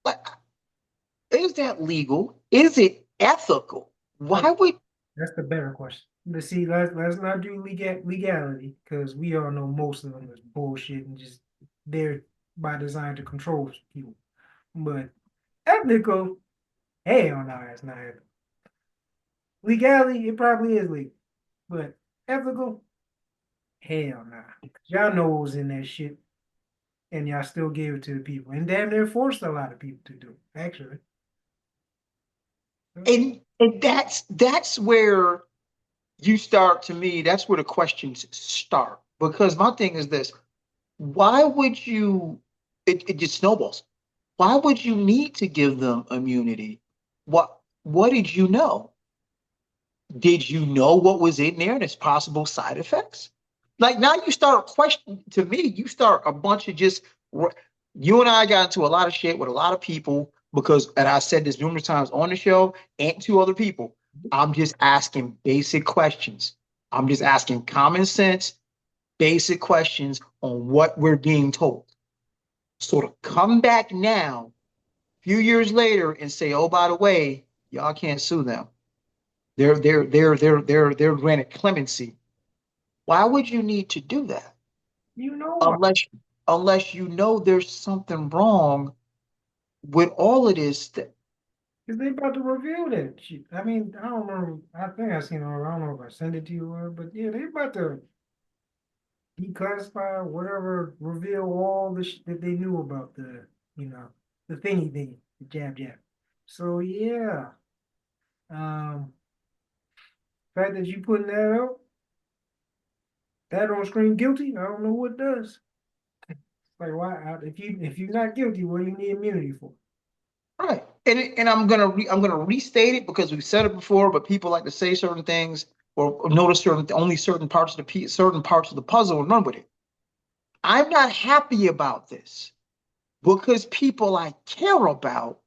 Like, is that legal? Is it ethical? Okay, Why would that's the better question. But see, let's not do legality because we all know most of them is bullshit and just there by design to control people. But ethical, hell no, it's not ethical. Legality, it probably is legal, but ethical, hell nah. Y'all know what was in that shit, and y'all still gave it to the people, and damn near forced a lot of people to do it, actually. and that's where you start to me, that's where the questions start. Because my thing is this, why would you it just snowballs. Why would you need to give them immunity? What did you know? Did you know what was in there and its possible side effects? Like now you start questioning to me, you start a bunch of just you and I got into a lot of shit with a lot of people because, and I said this numerous times on the show and to other people, I'm just asking basic questions. I'm just asking common sense, basic questions on what we're being told. So to come back now few years later and say, oh, by the way, y'all can't sue them. They're granted clemency. Why would you need to do that? You know what? Unless you know there's something wrong with all of this. Because they about to reveal that shit. I mean, I don't remember. I think I seen it. I don't know if I sent it to you or, but yeah, they about to declassify whatever, reveal all the shit that they knew about you know, the thingy thingy, the jab jab. So yeah, um, fact that you putting that out, that don't scream guilty. I don't know what does. Like why? If you're not guilty, what do you need immunity for? Right. And I'm gonna restate it because we've said it before, but people like to say certain things or notice certain parts of certain parts of the puzzle and run with it. I'm not happy about this because people I care about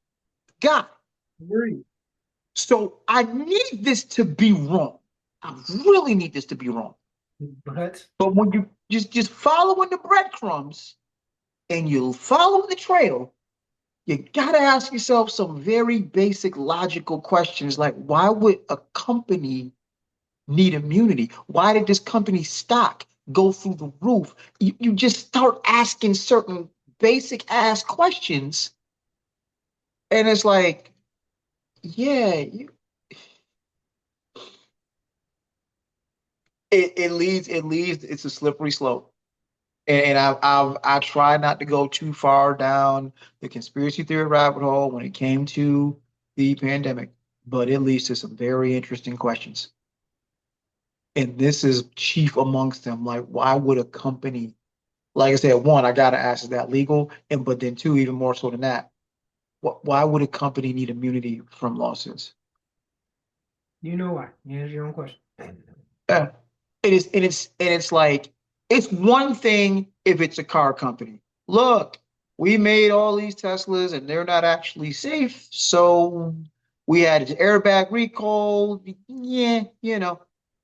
got it. Agree. So I need this to be wrong. I really need this to be wrong. But But when you just following the breadcrumbs and you follow the trail, you gotta ask yourself some very basic logical questions like why would a company need immunity? Why did this company's stock go through the roof? You just start asking certain basic ass questions, and it's like, yeah, it's a slippery slope. And I try not to go too far down the conspiracy theory rabbit hole when it came to the pandemic, but it leads to some very interesting questions. And this is chief amongst them. Like, why would a company, like I said, one, I gotta ask, is that legal? And but then two, even more so than that, why would a company need immunity from lawsuits? you know why? Answer your own question. Yeah. And it's like it's one thing if it's a car company. Look, we made all these Teslas and they're not actually safe, so we had an airbag recall. Yeah,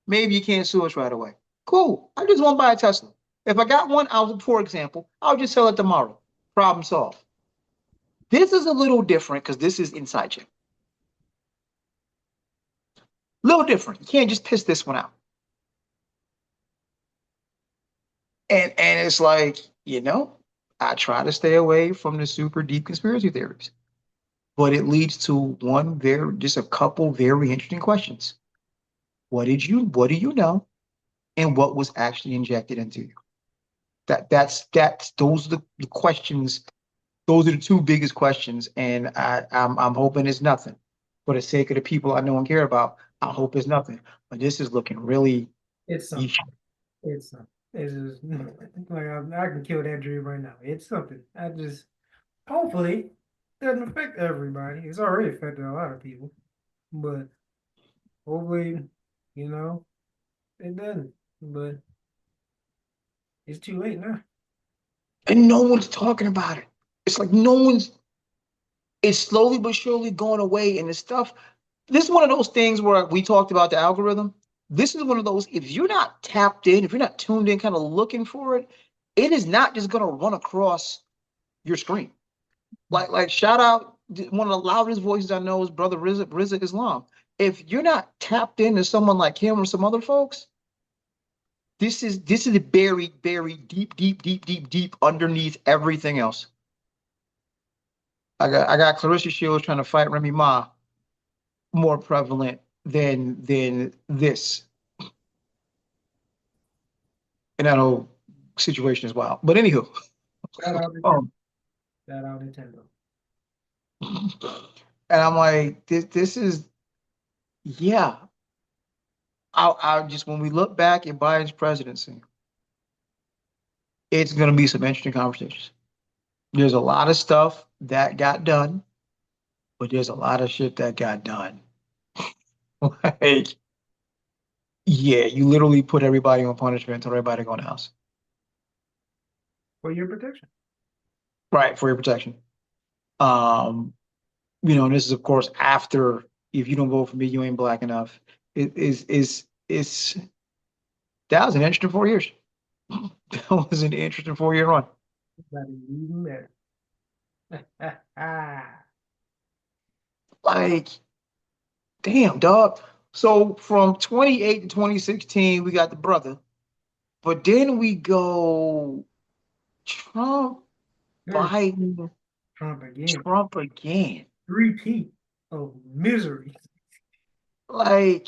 maybe you can't sue us right away. Cool. I just want to buy a Tesla. If I got one, for example, I'll just sell it tomorrow. Problem solved. This is a little different because this is inside check. A little different. You can't just piss this one out. And it's like, I try to stay away from the super deep conspiracy theories, but it leads to just a couple very interesting questions. What do you know? And what was actually injected into you? Those are the questions. Those are the two biggest questions. And I'm hoping it's nothing. For the sake of the people I know and care about, I hope it's nothing. But this is looking really, It's something. It's something. It's just like I can kill that dream right now. It's something. I just hopefully doesn't affect everybody. It's already affected a lot of people, but hopefully, you know, it doesn't. But it's too late now. and no one's talking about it. It's like no one's it's slowly but surely going away. And the stuff, this is one of those things where we talked about the algorithm. This is one of those, if you're not tapped in, if you're not tuned in, kind of looking for it, it is not just going to run across your screen. Like shout out one of the loudest voices I know is Brother Rizza Islam. If you're not tapped into someone like him or some other folks, this is buried, buried deep, deep, deep, deep, deep underneath everything else. I got Clarissa Shields trying to fight Remy Ma more prevalent than this in that whole situation as well. But anywho, Shout out Nintendo. um, Shout out Nintendo. and I'm like, this is yeah. I just when we look back at Biden's presidency, it's going to be some interesting conversations. There's a lot of stuff that got done, but there's a lot of shit that got done. Like, yeah, you literally put everybody on punishment until everybody go in the house. For your protection. Right, for your protection. Um, and this is of course after if you don't vote for me, you ain't black enough. It is that was an interesting 4 years. That was an interesting 4 year run. That is even better. Like, damn, dog. So from 28 to 2016, we got the brother, but then we go Trump, There's Biden, Trump again. Trump again. Repeat of misery. Like,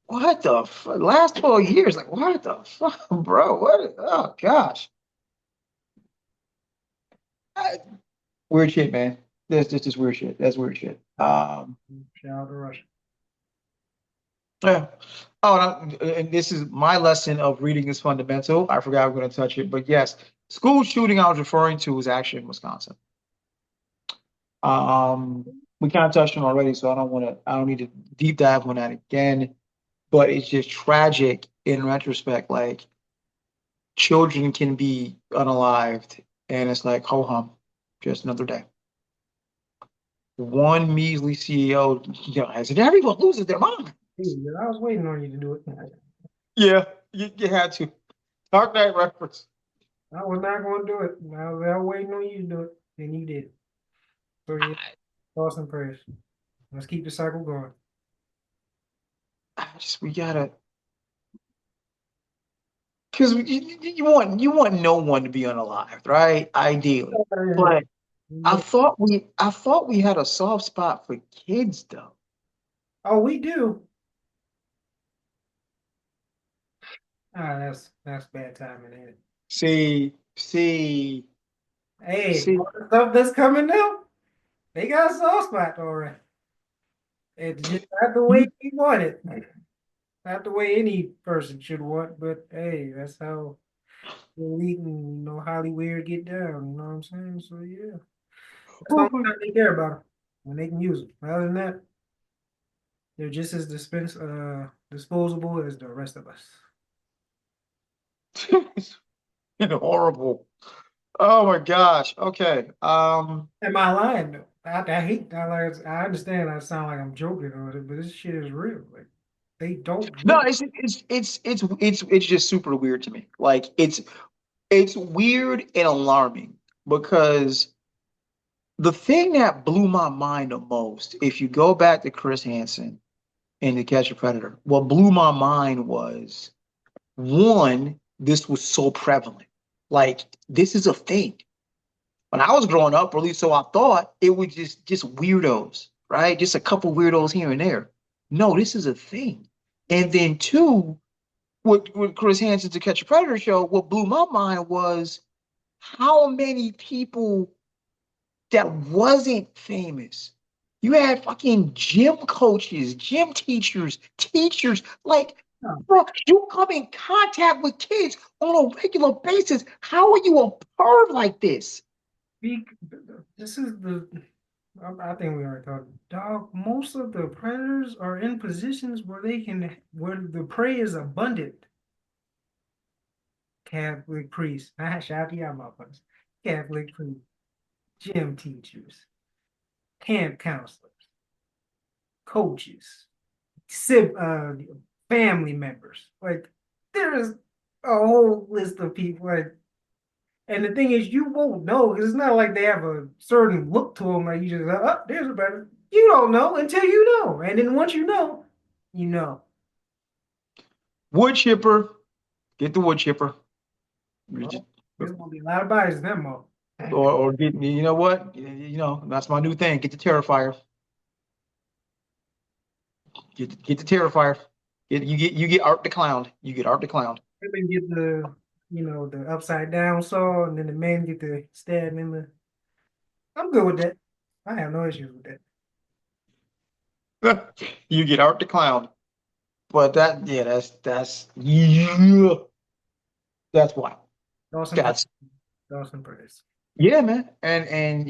what the last 12 years? Like, what the fuck, bro? What? Oh gosh. I- Weird shit, man. That's just weird shit. That's weird shit. Shout out to Russia. Yeah. Oh, and this is my lesson of reading is fundamental. I forgot I'm going to touch it, but yes, school shooting I was referring to was actually in Wisconsin. We kind of touched on it already, so I don't need to deep dive on that again. But it's just tragic in retrospect. Like children can be unalived, and it's like, ho hum, just another day. One measly CEO, has it everyone loses their mind. Hey, I was waiting on you to do it. Yeah, you had to. Dark Knight reference. I was not going to do it. I was waiting on you to do it, and you did. So yeah, thoughts and prayers. Let's keep the cycle going. We gotta, because you want no one to be unalived, right? Ideally, but I thought we had a soft spot for kids though. Oh, we do. Ah, that's bad timing, ain't it? See, Hey, see. all the stuff that's coming now, they got a soft spot already. It's just not the way You, we want it. Not the way any person should want, but hey, that's how the elite and Hollywood get down. You know what I'm saying? So yeah, that's the only time they care about them when they can use them. Other than that, they're just as disposable as the rest of us. horrible. Oh my gosh. Okay. Am I lying though? I hate. I understand. I sound like I'm joking on it, but this shit is real. Like they don't No, get. it's just super weird to me. Like it's weird and alarming because the thing that blew my mind the most, if you go back to Chris Hansen in To Catch a Predator, what blew my mind was one, this was so prevalent. Like this is a thing. When I was growing up, or at least so I thought, it was just weirdos, right? Just a couple weirdos here and there. No, this is a thing. And then two, with Chris Hansen To Catch a Predator show, what blew my mind was how many people that wasn't famous. You had fucking gym coaches, gym teachers, teachers. Like, bro, you come in contact with kids on a regular basis. How are you a perv like this? Speak. This is the. I think we already talked. Dog. Most of the predators are in positions where the prey is abundant. Catholic priests. Shout out to y'all, motherfuckers. Catholic priests, gym teachers, camp counselors, coaches, family members. Like there is a whole list of people. Like, and the thing is, you won't know because it's not like they have a certain look to them. Like you just, oh, there's a better. You don't know until you know, and then once you know, you know. Wood chipper, get the wood chipper. Well, there's gonna be a lot of bodies in them all. Or get me, you know what? That's my new thing. Get the Terrifier. Get the Terrifier. You get Art the Clown. You get Art the Clown. Women get the upside down saw, and then the men get the stab in the. I'm good with that. I have no issues with that. You get Art the Clown. But yeah, that's wild. Dawson, That's Dawson Press. yeah, man. And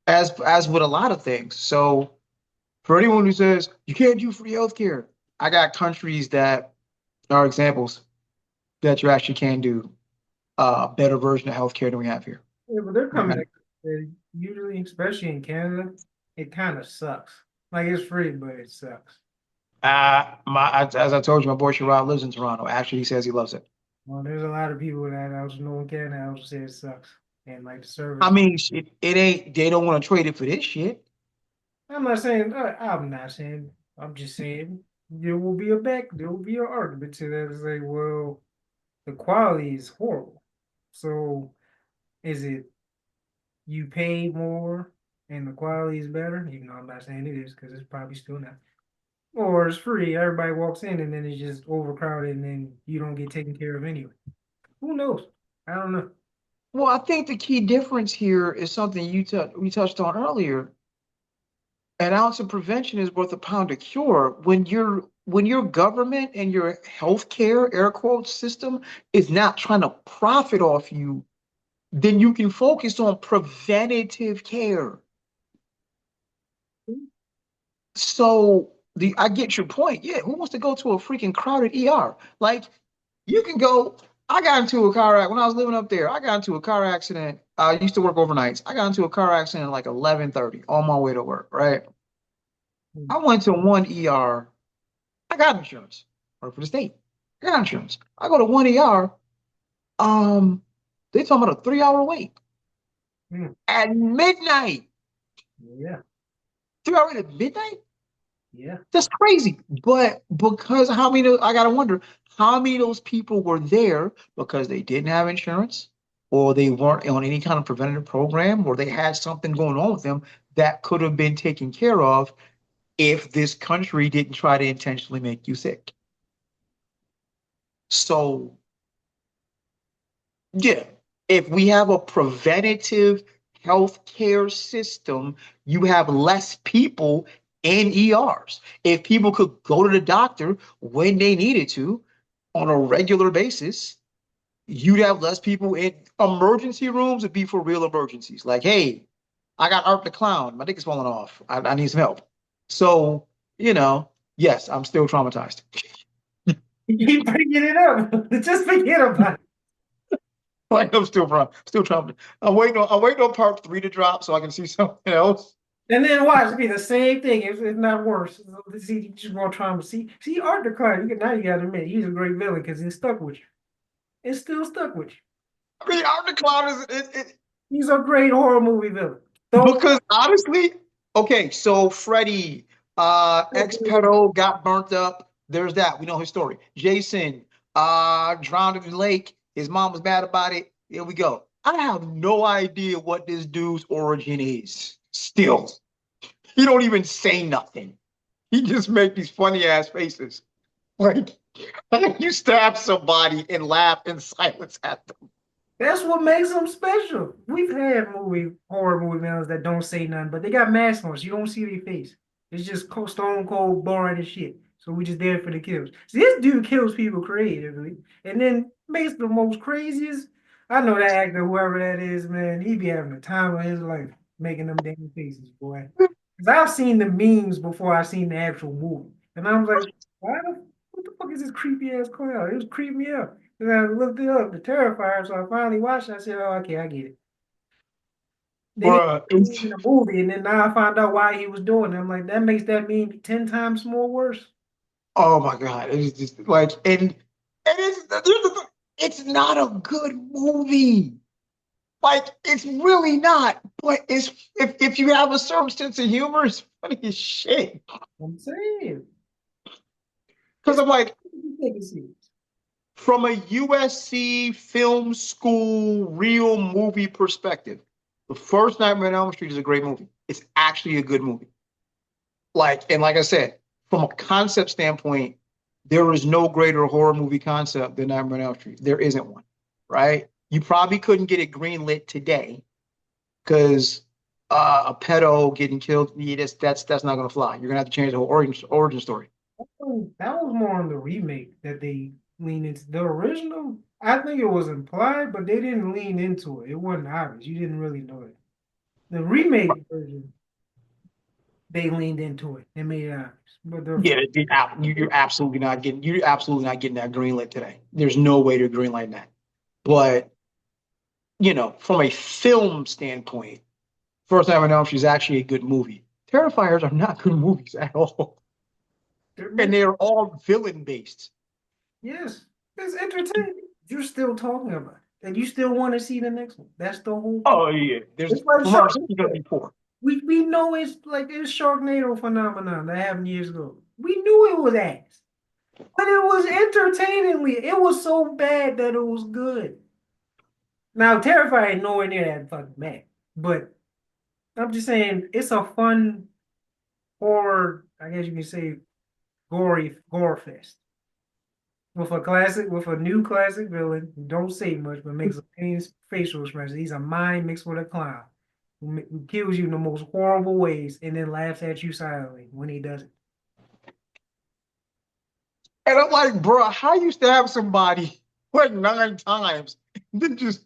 as with a lot of things. So for anyone who says you can't do free healthcare, I got countries that are examples that you actually can do a better version of healthcare than we have here. Yeah, but they're coming. Right? Usually, especially in Canada, it kind of sucks. Like it's free, but it sucks. As I told you, my boy Sherrod lives in Toronto. Actually, he says he loves it. Well, there's a lot of people that I was know in Canada I would say it sucks, and like the I service. mean, it ain't. They don't want to trade it for this shit. I'm not saying, I'm just saying there will be an argument to that to say, well, the quality is horrible. So is it you pay more and the quality is better? Even though I'm not saying it is because it's probably still not. Or it's free, everybody walks in and then it's just overcrowded and then you don't get taken care of anyway. Who knows? I don't know. Well, I think the key difference here is something we touched on earlier. An ounce of prevention is worth a pound of cure. When your government and your healthcare air quote system is not trying to profit off you, then you can focus on preventative care. So I get your point. Yeah, who wants to go to a freaking crowded ER? Like you can go. I got into a car accident when I was living up there. I got into a car accident. I used to work overnights. I got into a car accident at like 11:30 on my way to work, right? I went to one ER. I got insurance. Work for the state. I got insurance. I go to one ER. Um, they talking about a 3 hour wait Hmm. at midnight. Yeah, 3 hour wait at midnight? yeah. That's crazy. But because how many, I gotta wonder how many of those people were there because they didn't have insurance or they weren't on any kind of preventative program or they had something going on with them that could have been taken care of if this country didn't try to intentionally make you sick. So, yeah, if we have a preventative healthcare system, you have less people in ERs. If people could go to the doctor when they needed to on a regular basis, you'd have less people in emergency rooms. Would be for real emergencies. Like, hey, I got Art the Clown. My dick is falling off. I need some help. So, you know, yes, I'm still traumatized. You keep bringing it up. Just forget about it. Like I'm still traumatized. I'm waiting on part three to drop so I can see something else. And then watch it be the same thing, if not worse. So, see, just more trauma. See, Art the Clown. Now you got to admit he's a great villain because he's stuck with you. It's still stuck with you. I mean, Art the Clown is He's a great horror movie villain. Though, because honestly, okay, so Freddy, ex-pedo got burnt up. There's that. We know his story. Jason, drowned in the lake. His mom was mad about it. Here we go. I have no idea what this dude's origin is. Still, he don't even say nothing. He just make these funny ass faces. Like you stab somebody and laugh in silence at them. that's what makes them special. We've had horror movie villains that don't say nothing, but they got masks on, so you don't see their face. It's just stone cold boring and shit. So we just there for the kills. See, this dude kills people creatively, and then makes the most craziest. I know that actor, whoever that is, man, he be having the time of his life making them damn faces, boy. Because I've seen the memes before I've seen the actual movie, and I was like, what the fuck is this creepy ass clown? It was creeping me out. And I looked it up, the Terrifier. So I finally watched it. I said, "Oh, okay, I get it." Then he Bruh, was in the movie, and then now I found out why he was doing it. I'm like, that makes that meme 10 times more worse. oh my God. It's just like, and it's not a good movie. Like, it's really not. But it's if you have a certain sense of humor, it's funny as shit. I'm saying Because it's I'm like, taking serious. from a USC film school real movie perspective, the first Nightmare on Elm Street is a great movie. It's actually a good movie. Like I said, from a concept standpoint, there is no greater horror movie concept than Nightmare on Elm Street. There isn't one, right? You probably couldn't get it greenlit today because a pedo getting killed, yeah, that's not gonna fly. You're gonna have to change the whole origin story. That was more on the remake that they leaned into. The original, I think it was implied, but they didn't lean into it. It wasn't obvious. You didn't really know it. The remake version, they leaned into it and made it obvious. But Yeah, you're absolutely not getting that greenlit today. There's no way to greenlight that. But from a film standpoint, First Time I Know She's actually a good movie. Terrifiers are not good movies at all, they're and meant, they're all villain based. yes, it's entertaining. You're still talking about it, and you still want to see the next one. That's the whole point. Oh yeah, there's It's like from our Shaun you're of gonna the be poor. We know it's like this Sharknado phenomenon that happened years ago. We knew it was ass. But it was entertainingly. It was so bad that it was good. Now, Terrifier ain't nowhere near that fucking bad. But I'm just saying, it's a fun horror, I guess you can say, gore fest. With a new classic villain who don't say much but makes a pain facial expression. He's a mime mixed with a clown who kills you in the most horrible ways and then laughs at you silently when he does it. And I'm like, bro, how you stab somebody like 9 times, and then just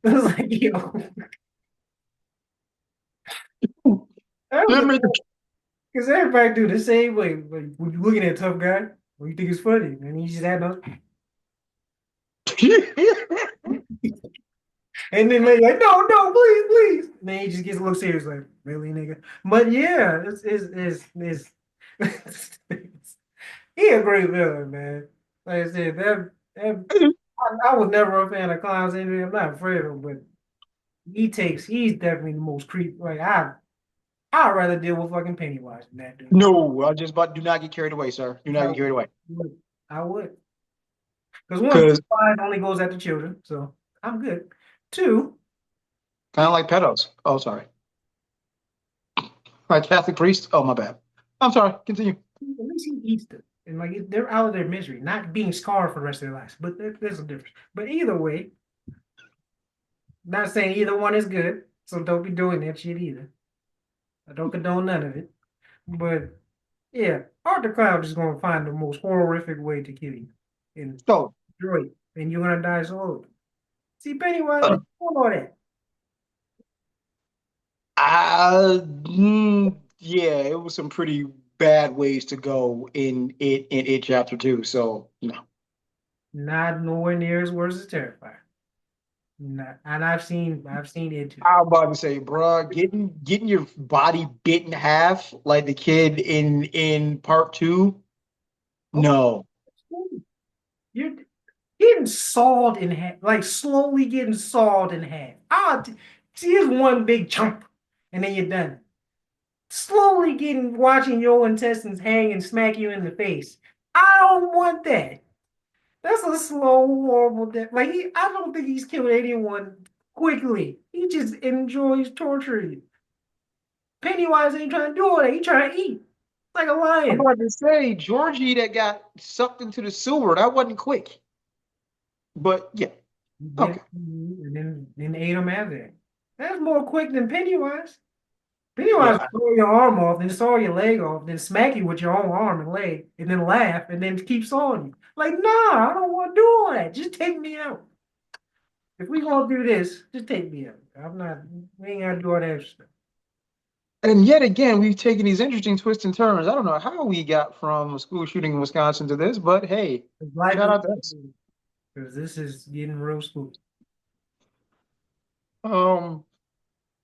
It's like, yo, that was then make because everybody do the same way. Like when you looking at a tough guy, well, you think it's funny, and he just had no, and then like, no, no, please, please. And then he just gets a little serious, like, really, nigga. But yeah, he a great villain, man. Like I said, that I was never a fan of clowns anyway. I'm not afraid of him, but he's definitely the most creep. Like I'd rather deal with fucking Pennywise than that dude. No, I just about do not get carried away, sir. Do not I get carried away. would. I would. Because one, Because Pennywise only goes after children, so I'm good. Two, kind of like pedos. Oh, sorry. Like Catholic priest. Oh, my bad. I'm sorry. Continue. at least he eats them. And like they're out of their misery, not being scarred for the rest of their lives. But there's a difference. But either way, not saying either one is good. So don't be doing that shit either. I don't condone none of it. But yeah, Arthur Cloud is gonna find the most horrific way to kill you and So, destroy you. And you're gonna die slowly. See, Pennywise uh, is doing all that. yeah, it was some pretty bad ways to go in it chapter 2. So, no. Not nowhere near as worse as Terrifier. Not, and I've seen it too. I'm about to say, bruh, getting your body bit in half like the kid in part 2. Oh, No. you're getting sawed in half, like slowly getting sawed in half. See, here's one big chunk, and then you're done. Slowly watching your intestines hang and smack you in the face. I don't want that. That's a slow, horrible death. I don't think he's killed anyone quickly. He just enjoys torturing you. Pennywise ain't trying to do all that. He trying to eat like a I'm lion. about to say, Georgie that got sucked into the sewer, that wasn't quick. But yeah, Then okay. and then ate him after that. That's more quick than Pennywise. Pennywise Yeah. saw your arm off, then saw your leg off, then smack you with your own arm and leg, and then laugh, and then keep sawing you. Like, nah, I don't want to do all that. Just take me out. If we gonna do this, just take me out. I'm not. We ain't gotta do all that extra stuff. And yet again, we've taken these interesting twists and turns. I don't know how we got from a school shooting in Wisconsin to this, but hey, Life shout is out to us. because this is getting real spooky. Um,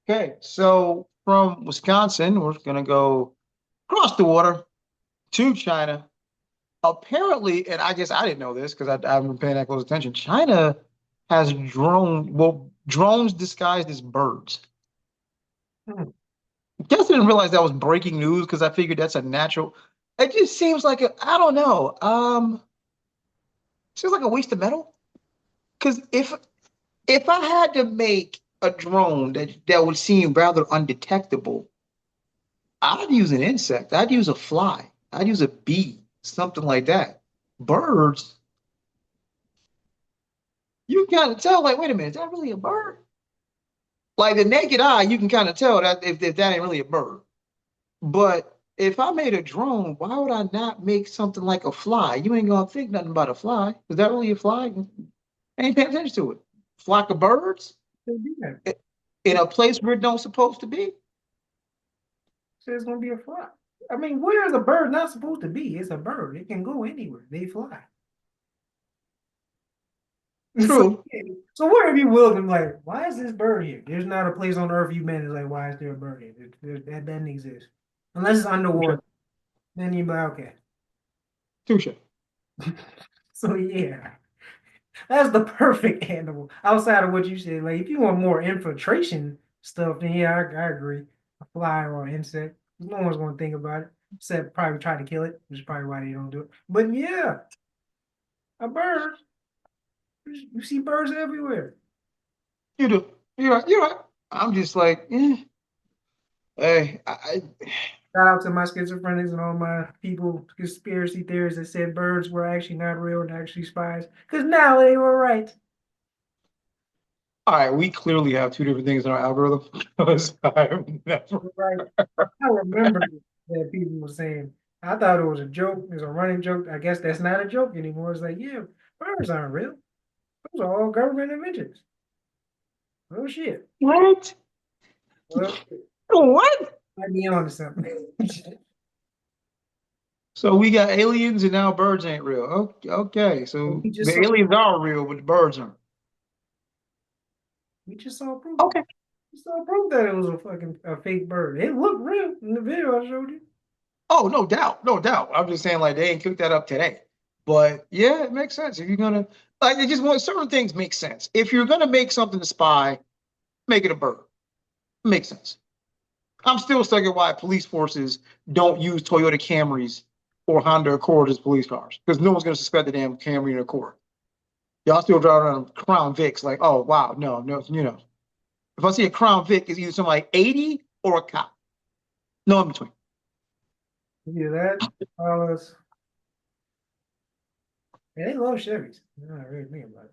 okay, so from Wisconsin, we're gonna go across the water to China. Apparently, and I guess I didn't know this because I haven't been paying that close attention. China has drones disguised as birds. Hmm. Guess I didn't realize that was breaking news because I figured that's a natural. It just seems like I don't know. Seems like a waste of metal. Because if I had to make a drone that would seem rather undetectable, I'd use an insect. I'd use a fly. I'd use a bee, something like that. Birds, you can kind of tell. Like, wait a minute, is that really a bird? Like the naked eye, you can kind of tell that if that ain't really a bird. But if I made a drone, why would I not make something like a fly? You ain't gonna think nothing about a fly. Is that really a fly? I ain't paying attention to it. Flock of birds They do that. in a place where it don't supposed to be. So it's gonna be a fly. I mean, where is a bird not supposed to be? It's a bird. It can go anywhere. They fly. So, True. so where have you willed them? Like, why is this bird here? There's not a place on Earth you've been. Is like, why is there a bird here? That doesn't exist unless it's Touche. underwater. Then you're like, okay. Touche. So yeah. That's the perfect animal. Outside of what you said, like if you want more infiltration stuff, then yeah, I agree. A fly or an insect. No one's gonna think about it. Except probably try to kill it, which is probably why they don't do it. But yeah, a bird. You see birds everywhere. You do. You're right. You're right. I'm just like, hey, Shout out to my schizophrenics and all my people, conspiracy theorists that said birds were actually not real and actually spies. Because now they were right. all right, we clearly have two different things in our algorithm. Because I've never. Right. I remember that people were saying, I thought it was a joke. It's a running joke. I guess that's not a joke anymore. It's like, yeah, birds aren't real. Those are all government inventions. Oh shit. What? Well, What? might be on to something. So we got aliens and now birds ain't real. Okay, so we just the saw aliens are real, but the birds aren't. we just saw proof. Okay. We saw proof that it was a fake bird. It looked real in the video I showed you. Oh, no doubt, no doubt. I'm just saying, like, they ain't cooked that up today. But yeah, it makes sense. If you're gonna like it just want certain things make sense. If you're gonna make something to spy, make it a bird. Makes sense. I'm still stuck at why police forces don't use Toyota Camrys or Honda Accord as police cars. Because no one's gonna suspect the damn Camry and Accord. Y'all still drive around Crown Vics like, oh wow, no, no, you know. If I see a Crown Vic, it's either somebody like 80 or a cop. No in between. Yeah, that was. Yeah, they love Chevys. I really think about it.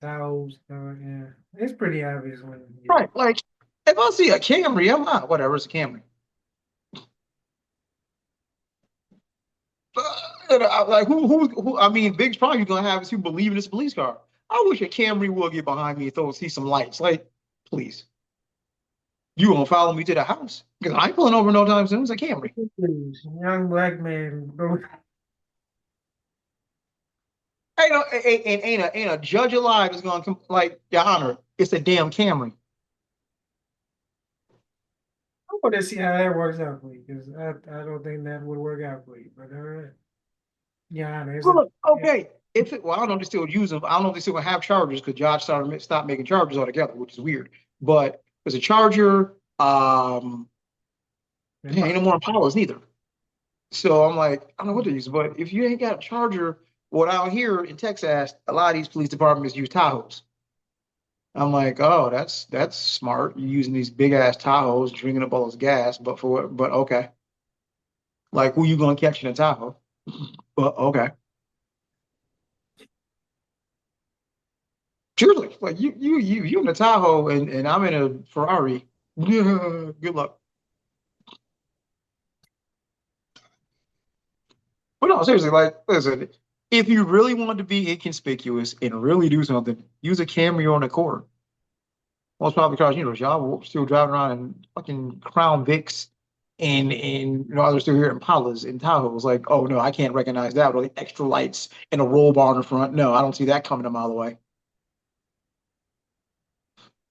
Taos, yeah, it's pretty obvious when. Yeah. Right. Like if I see a Camry, I'm not whatever, it's a Camry. Like who I mean, biggest problem you're gonna have is who believe in this police car. I wish a Camry would get behind me and see some lights. Like, please. You gonna follow me to the house? Because I ain't pulling over no time soon. It's a Camry. Young black man, bro. Ain't a judge alive is gonna come like your honor. It's a damn Camry. I want to see how that works out for you because I don't think that would work out for you. But all right, yeah, there's Well, a look, okay. If it, well, I don't know if they still use them. I don't know if they still gonna have chargers because Josh stopped making chargers altogether, which is weird. But there's a charger. Yeah, ain't no more Impalas neither. So I'm like, I don't know what to use. But if you ain't got a charger, what out here in Texas, a lot of these police departments use Tahoes. I'm like, oh, that's smart. You're using these big ass Tahoes, drinking up all this gas, but for what? But okay, like who you gonna catch in a Tahoe? But okay, seriously, like you in a Tahoe and I'm in a Ferrari. Yeah, good luck. But no, seriously, like listen, if you really want to be inconspicuous and really do something, use a Camry on a Accord. Most probably because y'all were still driving around in fucking Crown Vics and others still here in Impalas and Tahoes. Like, oh no, I can't recognize that with the extra lights and a roll bar in the front. No, I don't see that coming a mile away.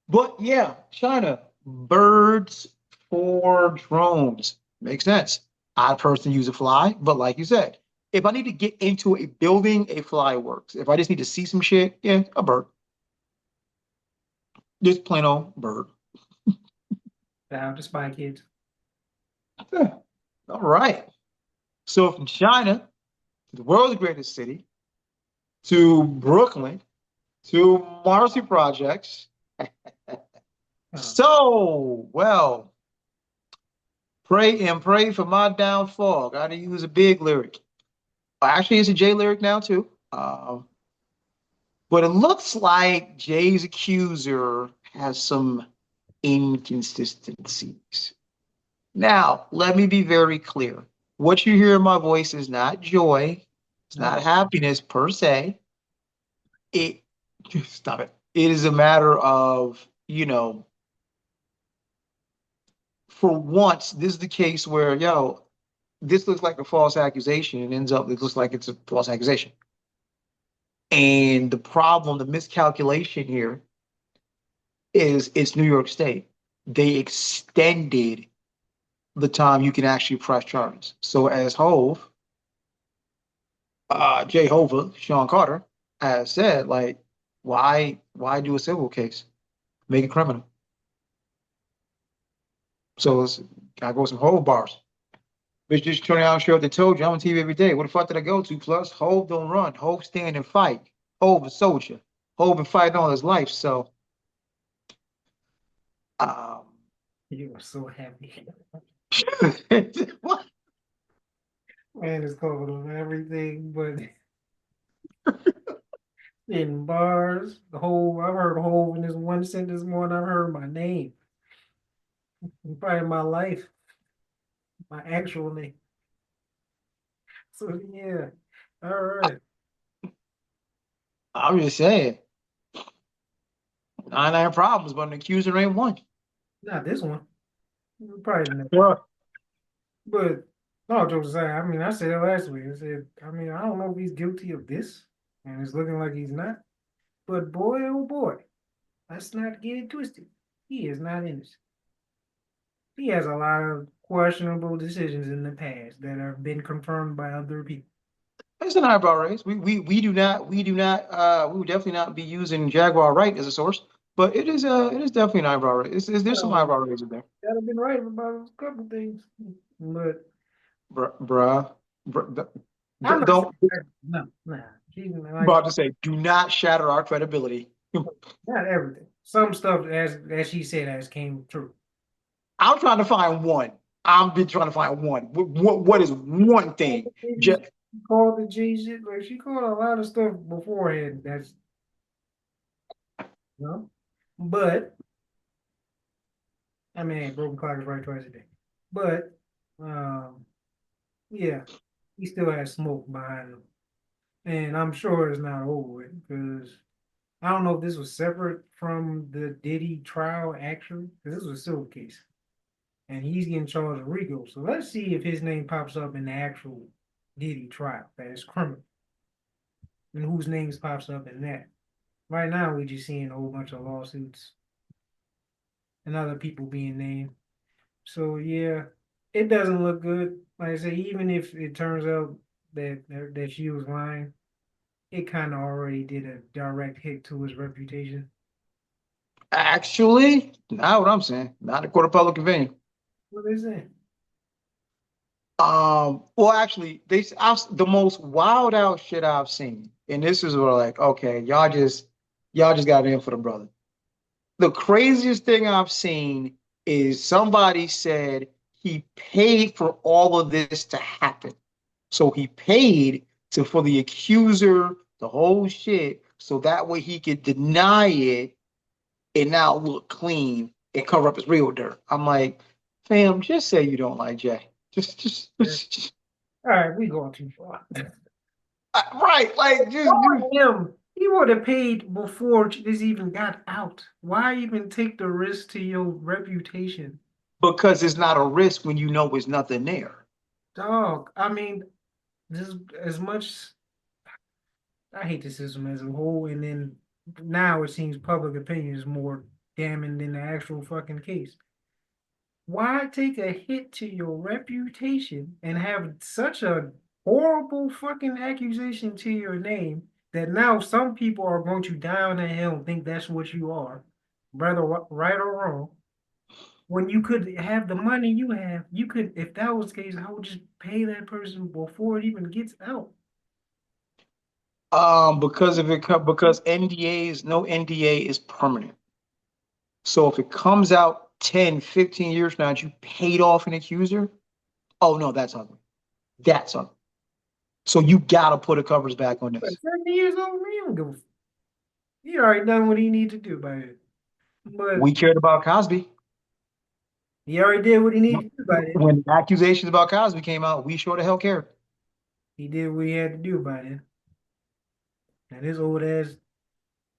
But yeah, China, birds for drones. Makes sense. I personally use a fly, but like you said, if I need to get into a building, a fly works. If I just need to see some shit, yeah, a bird. Just plain old bird. down to Spy Kids. Yeah. All right. So from China, the world's greatest city, to Brooklyn, to Marcy Projects. Oh, So, well, pray and pray for my downfall. Got to use a big lyric. Actually, it's a J lyric now, too. But it looks like Jay's accuser has some inconsistencies. Now, let me be very clear. What you hear in my voice is not joy, it's not no. happiness per se. It stop it. It is a matter of, for once, this is the case where, this looks like a false accusation and ends up, it looks like it's a false accusation. And the problem, the miscalculation here is it's New York State. They extended the time you can actually press charges. So as Hove, Jehovah, Sean Carter, I said, like, why do a civil case? Make it criminal. So it's gotta go some whole bars. Bitch just turn out and show up they told you I'm on TV every day. What the fuck did I go to? Plus, Hove don't run. Hove stand and fight. Hove a soldier. Hove been fighting all his life. So um You were so happy. what? Man is covered on everything, but in bars, I've heard whole in this one sentence more than I've heard my name. Probably my life, my actual name. So yeah. All right. I'm just saying. Nine problems, but an accuser ain't one. Not this one. Probably the next one. Well, But no jokes aside, I mean, I said it last week. I said, I mean, I don't know if he's guilty of this, and it's looking like he's not. But boy, oh boy, let's not get it twisted. He is not innocent. He has a lot of questionable decisions in the past that have been confirmed by other people. it's an eyebrow raise. We would definitely not be using Jaguar right as a source, but it is definitely an eyebrow raise. There's some Well, eyebrow raises in there. that have been right about a couple things, but Bruh. Bruh, I'm not don't saying no, nah. She's like about to say, do not shatter our credibility. not everything. Some stuff, as she said, has came true. I'm trying to find one. I've been trying to find one. What is one thing? She Just called the J shit like she called a lot of stuff beforehand. That's you know, but I mean, broken clock is right twice a day. But um, yeah, he still has smoke behind him, and I'm sure it's not over with because I don't know if this was separate from the Diddy trial actually, because this was a civil case, and he's getting charged with RICO. So let's see if his name pops up in the actual Diddy trial that is criminal, and whose names pops up in that. Right now, we're just seeing a whole bunch of lawsuits and other people being named. So yeah, it doesn't look good. Like I say, even if it turns out that she was lying, it kind of already did a direct hit to his reputation. actually, not what I'm saying. Not a court of public opinion. What is it? Well, actually, the most wild out shit I've seen, and this is where like, okay, y'all just got in for the brother. The craziest thing I've seen is somebody said he paid for all of this to happen. So he paid to for the accuser, the whole shit, so that way he could deny it and now look clean and cover up his real dirt. I'm like, fam, just say you don't like Jay. Yeah. All right, we going too far. Right, like just Him, he would have paid before this even got out. Why even take the risk to your reputation? because it's not a risk when you know there's nothing there. Dog, I mean, this as much I hate the system as a whole, and then now it seems public opinion is more damning than the actual fucking case. Why take a hit to your reputation and have such a horrible fucking accusation to your name that now some people are going to die on that hill and think that's what you are, whether right or wrong? When you could have the money you have, you could, if that was the case, I would just pay that person before it even gets out. Because NDAs, no NDA is permanent. So if it comes out 10, 15 years now that you paid off an accuser, oh no, that's ugly. That's ugly. So you gotta put the covers back on But this. 70 years old, man, don't give a he already done what he need to do by it. But We cared about Cosby. he already did what he needed to do by it. When accusations about Cosby came out, we sure the hell cared. He did what he had to do by it. And his old ass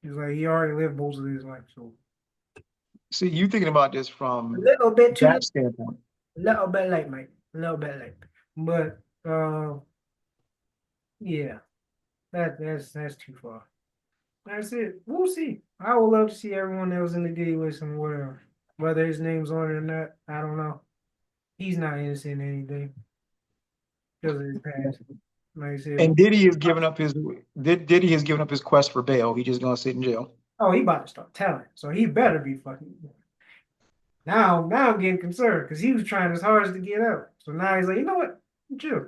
is like he already lived most of his life. So See, you thinking about this a from little bit too late, that standpoint. a little bit late, mate. A little bit late. But yeah, that's too far. That's it. We'll see. I would love to see everyone that was in the Diddy list and whatever. Whether his name's on it or not, I don't know. He's not innocent in anything because of his past. Like I said, And Diddy has given up his Diddy has given up his quest for bail. He just gonna sit in jail. oh, he about to start telling, so he better be fucking. Now I'm getting concerned because he was trying his hardest to get out. So now he's like, you know what? Chill.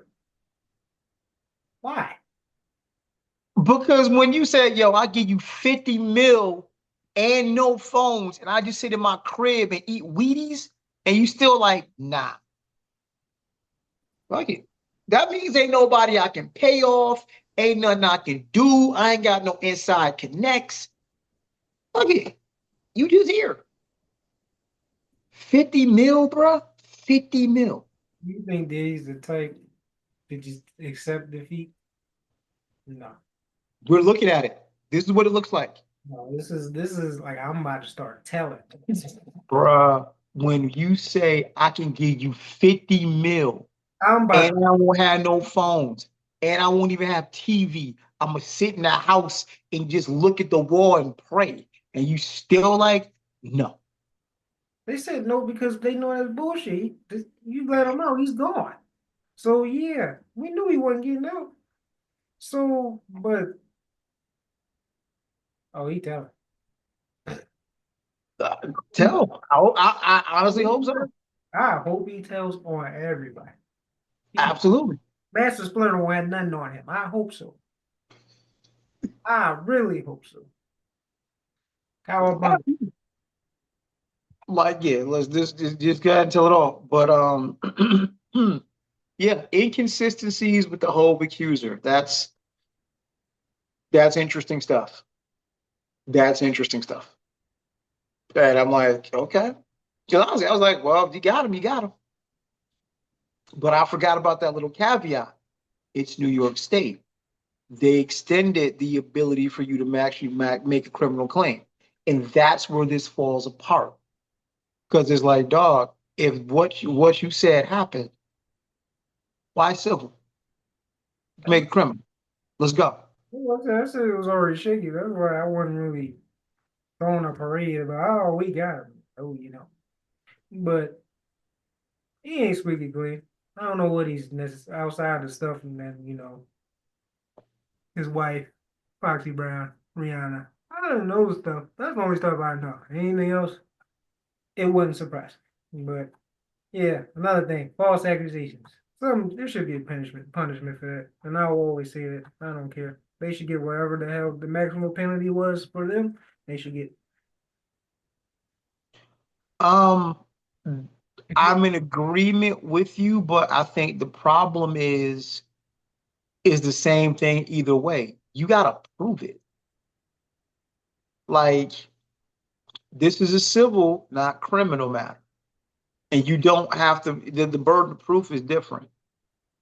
Why? Because when you said, yo, I give you 50 mil and no phones, and I just sit in my crib and eat Wheaties, and you still like, nah, fuck it. That means ain't nobody I can pay off, ain't nothing I can do. I ain't got no inside connects. Fuck it. You just here. 50 mil, bro. 50 mil. You think that he's the type to just accept defeat? No. We're looking at it. This is what it looks like. No, this is like I'm about to start telling. Bruh, when you say I can give you 50 mil I'm about and to, I won't have no phones and I won't even have TV, I'm gonna sit in the house and just look at the wall and pray. And you still like, no. they said no because they know that's bullshit. You let him know he's gone. So yeah, we knew he wasn't getting out. So, but oh, he telling. Uh, Tell. I honestly hope so. I hope he tells on everybody. He Absolutely. Master Splinter won't have nothing on him. I hope so. I really hope so. Cowabunga. Like, yeah, let's just go ahead and tell it all. But yeah, inconsistencies with the whole accuser. That's interesting stuff. That's interesting stuff. And I'm like, okay. Because honestly, I was like, well, if you got him, you got him. But I forgot about that little caveat. It's New York State. They extended the ability for you to actually make a criminal claim. And that's where this falls apart. Because it's like, dog, if what you said happened, why civil? Make it criminal. Let's go. I said it was already shaky. That's why I wasn't really throwing a parade about, oh, we got him. Oh, But he ain't squeaky clean. I don't know what he's outside the stuff and then, his wife, Foxy Brown, Rihanna. I don't know the stuff. That's the only stuff I know. Anything else, it wouldn't surprise me. But yeah, another thing, false accusations. There should be a punishment for that. And I will always say that. I don't care. They should get whatever the hell the maximum penalty was for them. They should get. Um, If you, I'm in agreement with you, but I think the problem is the same thing either way. You gotta prove it. Like this is a civil, not criminal matter. And you don't have to the burden of proof is different.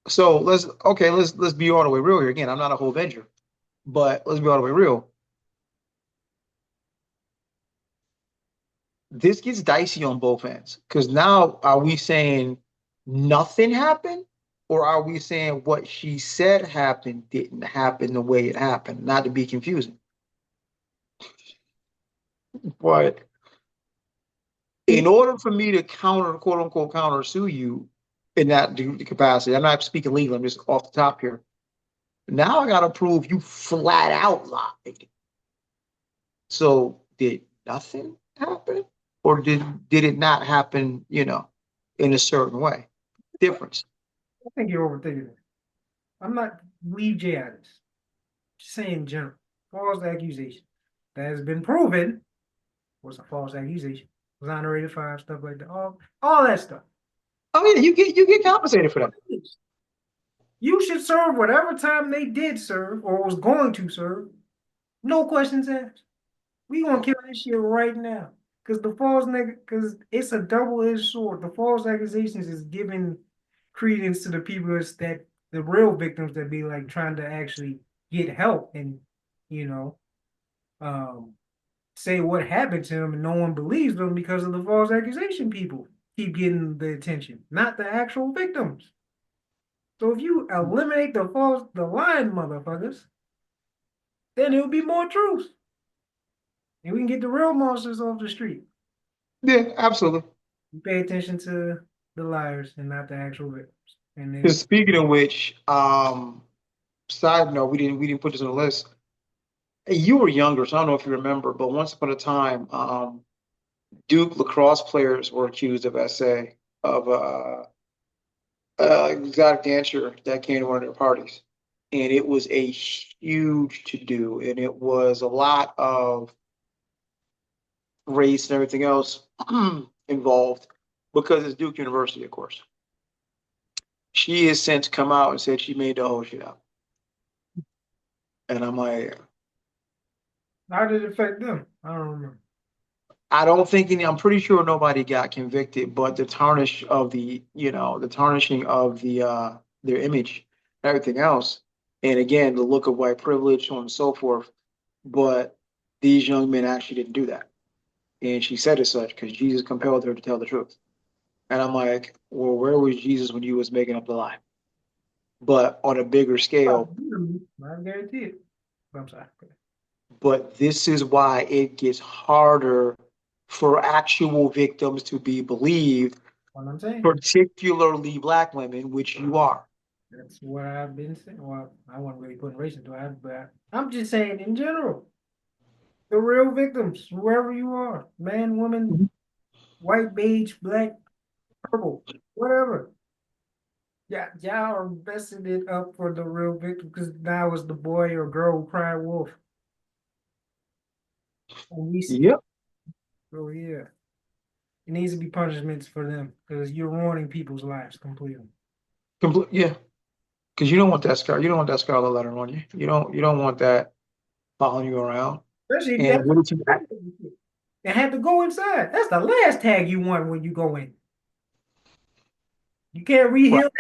So let's be all the way real here. Again, I'm not a whole venture, but let's be all the way real. This gets dicey on both ends because now are we saying nothing happened, or are we saying what she said happened didn't happen the way it happened? Not to be confusing, but in order for me to counter, quote unquote, counter sue you in that capacity, I'm not speaking legal. I'm just off the top here. Now I got to prove you flat out lied. So did nothing happen, or did it not happen? In a certain way. Difference. I think you're overthinking it. I'm not leave Jay out of this. Just saying in general. False accusation that has been proven was a false accusation. Exonerated five, stuff like that. All that stuff. Oh yeah, you get compensated for that. You should serve whatever time they did serve or was going to serve. No questions asked. We gonna kill this shit right now. Cause it's a double-edged sword. The false accusations is giving credence to the people that the real victims that be like trying to actually get help and you know um say what happened to them and no one believes them because of the false accusation people keep getting the attention, not the actual victims. So if you eliminate the lying motherfuckers, then it will be more truth. And we can get the real monsters off the street. Yeah, absolutely. You pay attention to the liars and not the actual victims. And Because then speaking of which, Side note, we didn't put this on the list. You were younger, so I don't know if you remember, but once upon a time, Duke lacrosse players were accused of SA of exotic dancer that came to one of their parties, and it was a huge to do, and it was a lot of race and everything else involved because it's Duke University, of course. She has since come out and said she made the whole shit up, and I'm like, How did it affect them? I don't remember. I don't think any, I'm pretty sure nobody got convicted, but the tarnishing of their image, and everything else, and again, the look of white privilege, so on and so forth. But these young men actually didn't do that. And she said as such because Jesus compelled her to tell the truth. And I'm like, well, where was Jesus when you was making up the lie? But on a bigger scale, I guarantee it. I'm sorry. but this is why it gets harder for actual victims to be believed, What I'm saying. particularly black women, which you are. That's what I've been saying. Well, I wasn't really putting race into it, but I'm just saying in general, the real victims, whoever you are, man, woman, Mhm. white, beige, black, purple, whatever. Yeah, y'all are messing it up for the real victim because now it's the boy or girl who cried wolf. And we see, Yep. oh yeah, it needs to be punishments for them because you're ruining people's lives completely. Yeah. Because you don't want that scar. You don't want that scarlet letter on you. You don't want that following you around. Especially if you And have what did you and have to go inside. That's the last tag you want when you go in. You can't right? reheal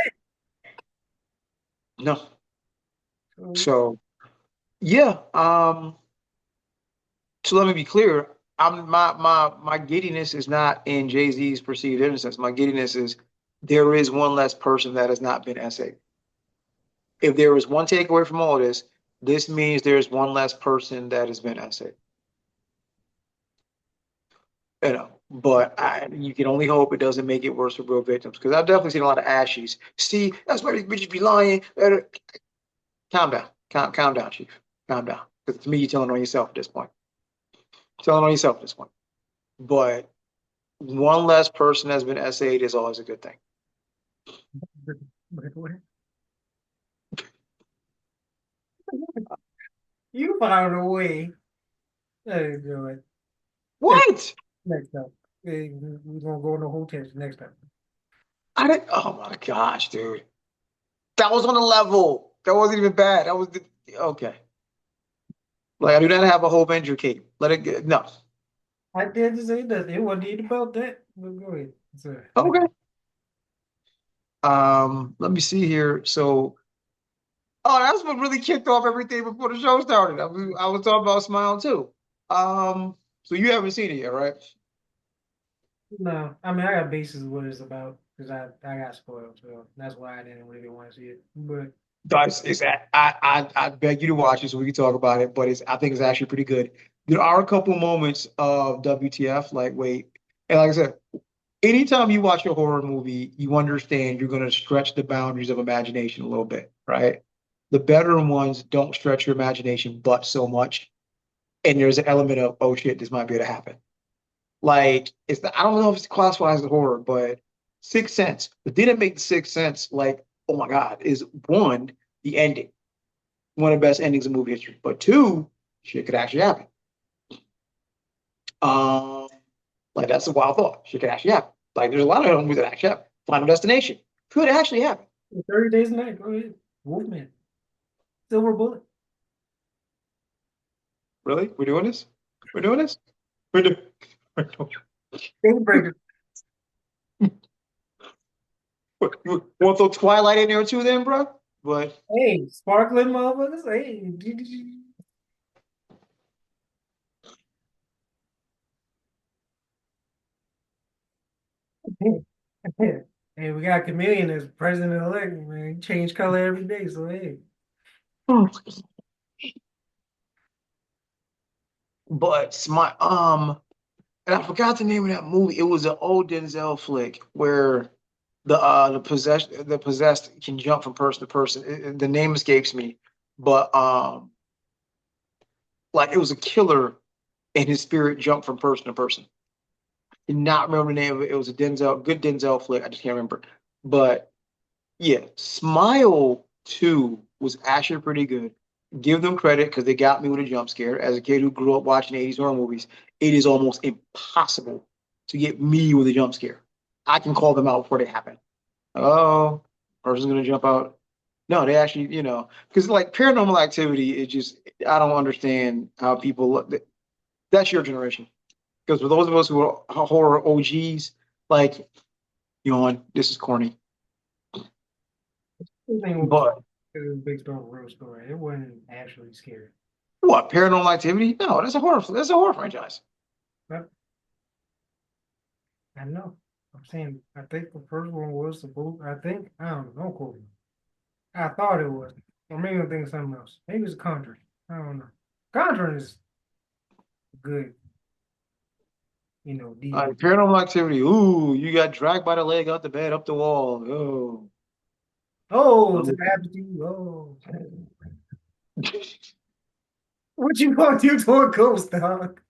No. that. So yeah. So let me be clear. My giddiness is not in Jay-Z's perceived innocence. My giddiness is there is one less person that has not been essayed. If there is one takeaway from all of this, this means there's one less person that has been essayed. But you can only hope it doesn't make it worse for real victims because I've definitely seen a lot of ashies. See, that's why these bitches be lying. Calm down, calm down, chief, calm down. Because to me, you're telling on yourself at this point. Telling on yourself at this point. But one less person has been essayed is always a good thing. You found a way. Hey, do it. Hey, What? next time. Hey, we're gonna go on the hotel next time. I didn't. Oh my gosh, dude. That was on the level. That wasn't even bad. That was okay. Like I do not have a whole Avenger cape. Let it get no. I did to say that it wasn't even about that. But go ahead. Sorry. Okay. Let me see here. So, oh, that's what really kicked off everything before the show started. I was talking about Smile too. So you haven't seen it yet, right? No, I mean I got basis of what it's about because I got spoiled, so that's why I didn't really want to see it. But Guys, I beg you to watch it so we can talk about it, but I think it's actually pretty good. There are a couple moments of WTF, like wait, and like I said, anytime you watch a horror movie, you understand you're going to stretch the boundaries of imagination a little bit, right? The better ones don't stretch your imagination but so much, and there's an element of oh shit, this might be able to happen. Like I don't know if it's classified as a horror, but Sixth Sense. But didn't make the Sixth Sense like oh my god is one the ending, one of the best endings in movie history. But two, shit could actually happen. Um, like that's a wild thought. Shit could actually happen. Like there's a lot of movies that actually happen. Final Destination could actually happen. 30 Days a Night, go ahead. Wolfman, Silver Bullet. Really? We're doing this? We're doing this? We're doing. We're doing Daybreaker. you want to throw Twilight in there too, then, bro? But Hey, sparkling motherfuckers. Hey. Hey, we got Chameleon as president-elect, man. He change color every day, so hey. but my and I forgot the name of that movie. It was an old Denzel flick where the possessed can jump from person to person. The name escapes me. but like it was a killer, and his spirit jumped from person to person. I did not remember the name of it. It was a good Denzel flick. I just can't remember. But yeah, Smile 2 was actually pretty good. Give them credit because they got me with a jump scare. As a kid who grew up watching 80s horror movies, it is almost impossible to get me with a jump scare. I can call them out before they happen. Oh, person's gonna jump out. No, they actually, because like paranormal activity is just, I don't understand how people look. That's your generation. Because for those of us who are horror OGs, like, this is corny. The thing was, But it was based on a real story. It wasn't actually scary. what, paranormal activity? No, that's a horror franchise. But I know. I'm saying I think the first one was supposed. I think I don't know. Don't quote me. I thought it was, or maybe I'm thinking something else. Maybe it's Conjuring. I don't know. Conjuring is good. Demon. Paranormal activity. Ooh, you got dragged by the leg out the bed, up the wall. Oh. Oh, to Oh. the apathy. Oh, what you gonna do to a ghost, dog?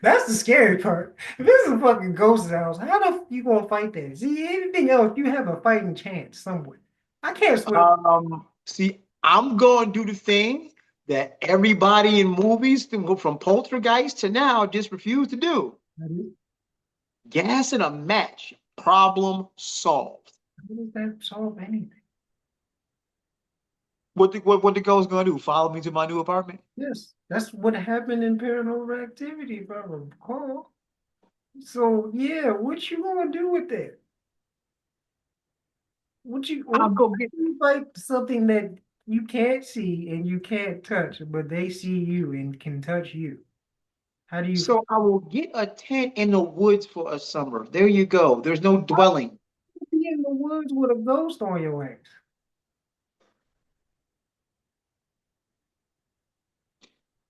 That's the scary part. If this is a fucking ghost house, how the you gonna fight that? See, anything else, you have a fighting chance somewhere. I can't swim. See, I'm going to do the thing that everybody in movies can go from Poltergeist to now just refuse to do. How do Gas in a match. Problem solved. how does that solve anything? What the ghost gonna do? Follow me to my new apartment? Yes, that's what happened in Paranormal Activity, if I recall. So yeah, what you gonna do with that? What I'll go get. you like something that you can't see and you can't touch, but they see you and can touch you. How do you So I will get a tent in the woods for a summer. There you go. There's no dwelling. be in the woods with a ghost on your ass?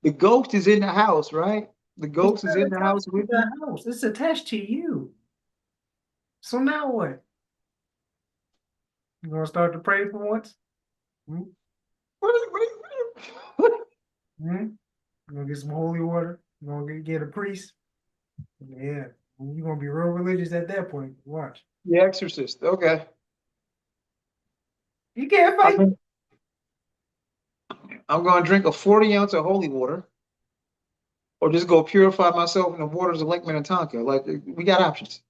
The ghost is in the house, right? The It's ghost is not in the attached house to with me. the house. It's attached to you. So now what? You gonna start to pray for once? Hmm? What? Hmm? You gonna get some holy water? You gonna get a priest? Yeah. You're gonna be real religious at that point. Watch. The Exorcist. Okay. You can't I'm fight. gonna, I'm gonna drink a 40 ounce of holy water, or just go purify myself in the waters of Lake Minnetonka. Like we got options.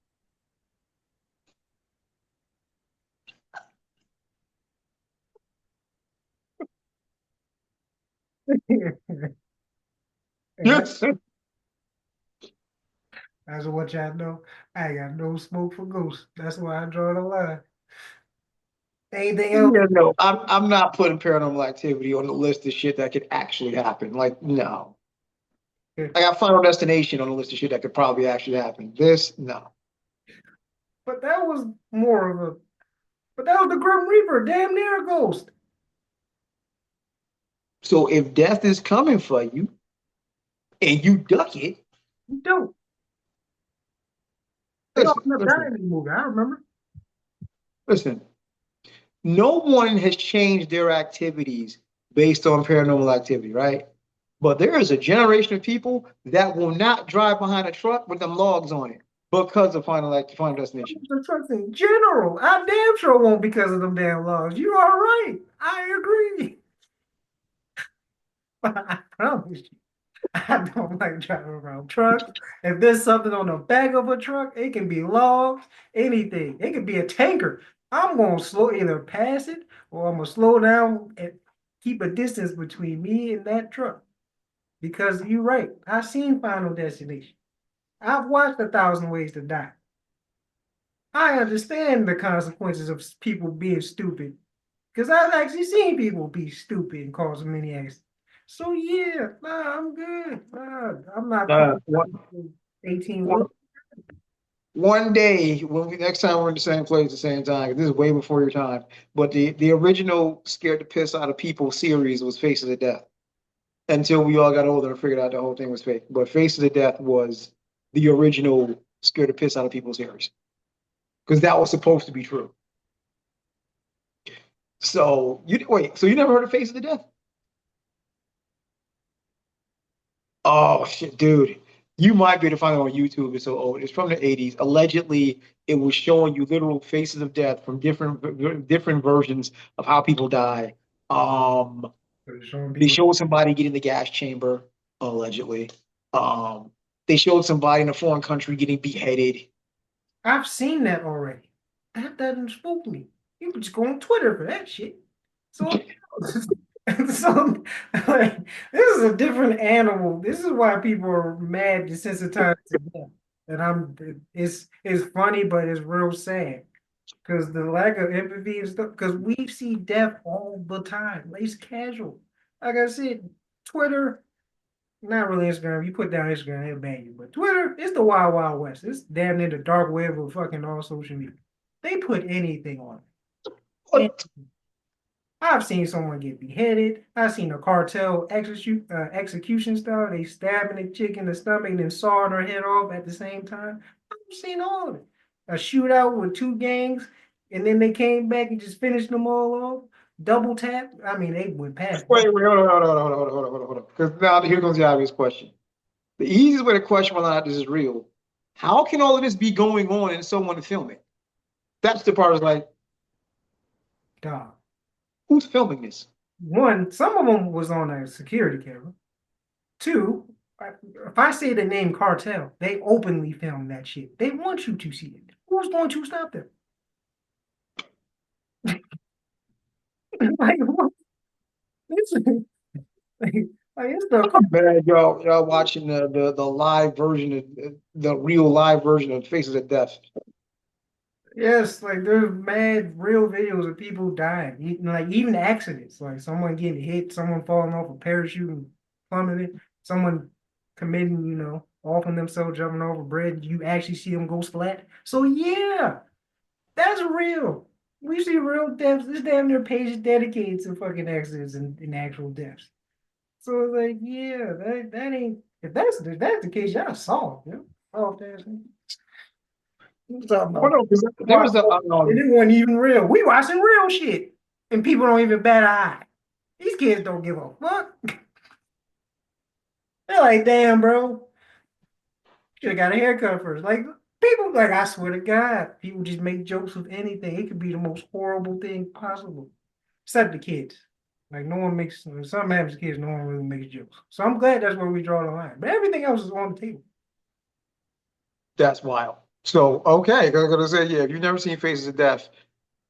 And Yes. that's what y'all know. I ain't got no smoke for ghosts. That's why I draw the line. Anything else? Yeah, no, I'm not putting paranormal activity on the list of shit that could actually happen. Like, no. I got Final Destination on the list of shit that could probably actually happen. This, no. But that was more of a. But that was the Grim Reaper, damn near a ghost. So if death is coming for you and you duck it, You don't. They all listen, end up listen, dying in the movie. I remember. listen. No one has changed their activities based on paranormal activity, right? But there is a generation of people that will not drive behind a truck with them logs on it because of Final Destination. The trucks in general. I damn sure won't because of them damn laws. You are right. I agree. I promise you. I don't like driving around trucks. If there's something on the back of a truck, it can be logs, anything. It could be a tanker. I'm gonna slow either pass it or I'm gonna slow down and keep a distance between me and that truck. Because you're right. I've seen Final Destination. I've watched A Thousand Ways to Die. I understand the consequences of people being stupid because I've actually seen people be stupid and cause many accidents. So yeah, nah, I'm good. Nah, I'm not Uh, putting one, 18 one, wheels. one day, next time we're in the same place at the same time, 'cause this is way before your time, but the original Scared the Piss Out of People series was Faces of Death until we all got older and figured out the whole thing was fake. But Faces of Death was the original Scared the Piss Out of People series because that was supposed to be true. So you never heard of Faces of Death? Oh shit, dude. You might be able to find it on YouTube. It's so old. It's from the 80s. Allegedly, it was showing you literal faces of death from different versions of how people die. Um, Showing they people. showed somebody getting the gas chamber, allegedly. Um, they showed somebody in a foreign country getting beheaded. I've seen that already. That doesn't spook me. You can just go on Twitter for that shit. So, so like, this is a different animal. This is why people are mad desensitized to death. And it's funny, but it's real sad because the lack of empathy and stuff. Because we see death all the time. Like, it's casual. Like I said, Twitter. Not really Instagram. You put down Instagram, they'll ban you. But Twitter, it's the wild, wild west. It's damn near the dark web of fucking all social media. They put anything on it. What? And I've seen someone get beheaded. I've seen a cartel execution style. They stabbing a chick in the stomach and then sawing her head off at the same time. I've seen all of it. A shootout with two gangs, and then they came back and just finished them all off. Double tap. I mean, they went past that. Wait, hold on, hold on, hold on, hold on, hold on, hold on, hold on. Because now here comes the obvious question. The easiest way to question whether or not this is real. How can all of this be going on and someone filming? That's the part is like, Dog. who's filming this? One, some of them was on a security camera. Two, if I say the name cartel, they openly film that shit. They want you to see it. Who's going to stop them? Like, what? This is, like, like it's the Man, y'all watching the live version of the real live version of Faces of Death. yes, like there's mad real videos of people dying, like even accidents, like someone getting hit, someone falling off a parachute and plummeting, someone committing, offing themselves, jumping off a bridge. You actually see them go splat. So yeah, that's real. We see real deaths. This damn near page is dedicated to fucking accidents and actual deaths. So it's like, yeah, that ain't if that's the case, y'all saw it, Oh, that's what talking Oh about. no, because there Watch, was a and it wasn't even real. We watching real shit, and people don't even bat an eye. These kids don't give a fuck. They're like, damn, bro, should have got a haircut first. Like people, like I swear to God, people just make jokes with anything. It could be the most horrible thing possible, except the kids. Like no one makes when something happens to kids, no one really makes jokes. So I'm glad that's where we draw the line. But everything else is on the table. that's wild. So okay, because I'm gonna say yeah, if you've never seen Faces of Death,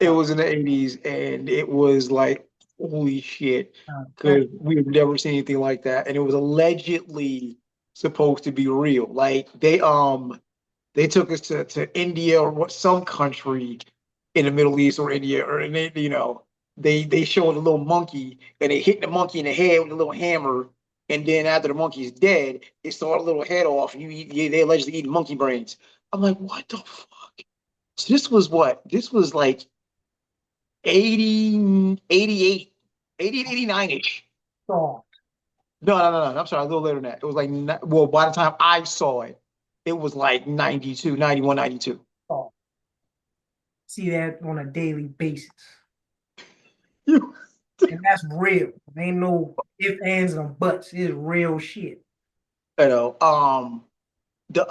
it was in the 80s and it was like holy shit, That because we've never seen anything like that, and it was allegedly supposed to be real. Like they took us to India or what some country in the Middle East or India or and they showed a little monkey and they hit the monkey in the head with a little hammer, and then after the monkey's dead, they saw a little head off and they allegedly eat monkey brains. I'm like, what the fuck? So this was what? This was like 80, 88, 88, 89-ish. saw, No. I'm sorry, a little later than that. It was like, well, by the time I saw it, it was like 92, 91, 92. saw. See that on a daily basis, You and that's real. There ain't no ifs, ands, and buts. It's real shit. know, the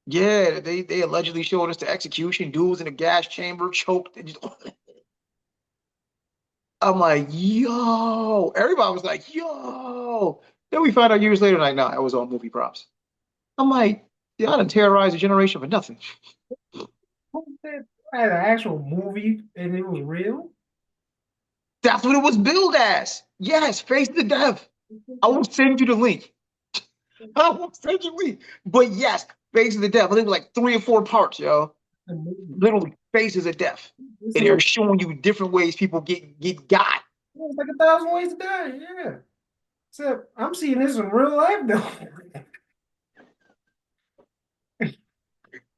yeah, they allegedly showed us the execution. Dudes in a gas chamber choked. I'm like, yo, everybody was like, yo. Then we found out years later, like, nah, it was all movie props. I'm like, y'all done terrorized a generation for nothing. That I had an actual movie, and it was real. That's what it was billed as. Yes, Face the Death. I will send you the link. I will send you the link. But yes, Face of the Death. I think it was like 3 or 4 parts, yo. A movie. Literally, Faces of Death. It's And like, they're showing you different ways people get got. it's like 1,000 ways to die. Yeah. Except I'm seeing this in real life though.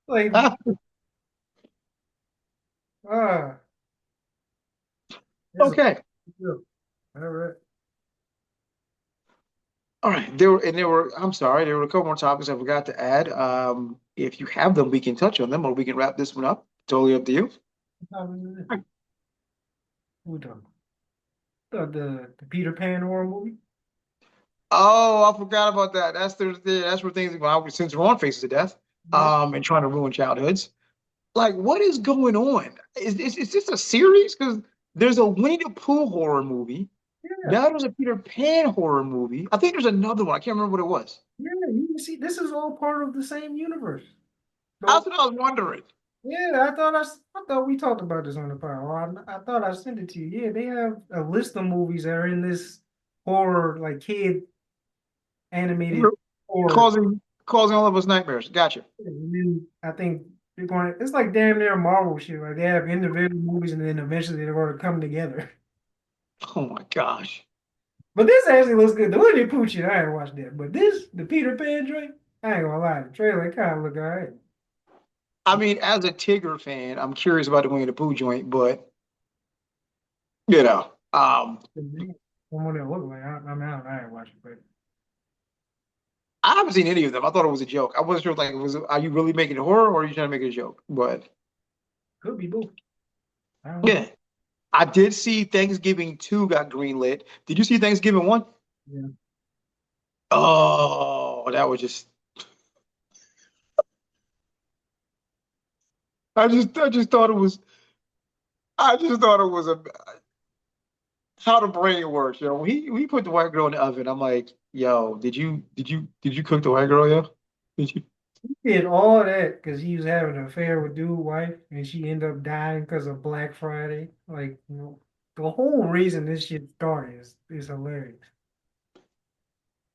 Like, ah, it's a Okay. all right. All right. I'm sorry, there were a couple more topics I forgot to add. If you have them, we can touch on them or we can wrap this one up. Totally up to you. We talking the Peter Pan horror movie. Oh, I forgot about that. That's where things since we're on Faces of Death, Yeah, and trying to ruin childhoods. Like, what is going on? Is this a series? Because there's a Winnie the Pooh horror movie. yeah, Now there's a Peter Pan horror movie. I think there's another one. I can't remember what it was. yeah. You can see this is all part of the same universe. That's So what I was wondering. yeah, I thought we talked about this on the pod. Or I thought I sent it to you. Yeah, they have a list of movies that are in this horror, like kid animated horror. Causing all of us nightmares. Gotcha. And then I think they're going. It's like damn near Marvel shit. Like they have individual movies, and then eventually they're going to come together. Oh my gosh. But this actually looks good. The Winnie the Pooh shit, I ain't watched that. But this, the Peter Pan joint, I ain't gonna lie. The trailer kind of look all right. I mean, as a Tigger fan, I'm curious about the Winnie the Pooh joint, but you know, From what it look like, I'm out. I ain't watching, but I haven't seen any of them. I thought it was a joke. I wasn't sure, like, are you really making it horror or are you trying to make it a joke? But could be both. I don't know. yeah, I did see Thanksgiving 2 got greenlit. Did you see Thanksgiving 1? Yeah. Oh, that was just, I just thought it was, I just thought it was how the brain works, yo. We put the white girl in the oven. I'm like, yo, did you cook the white girl, yo? Did you? He did all that because he was having an affair with dude wife, and she ended up dying because of Black Friday. Like, the whole reason this shit started is hilarious.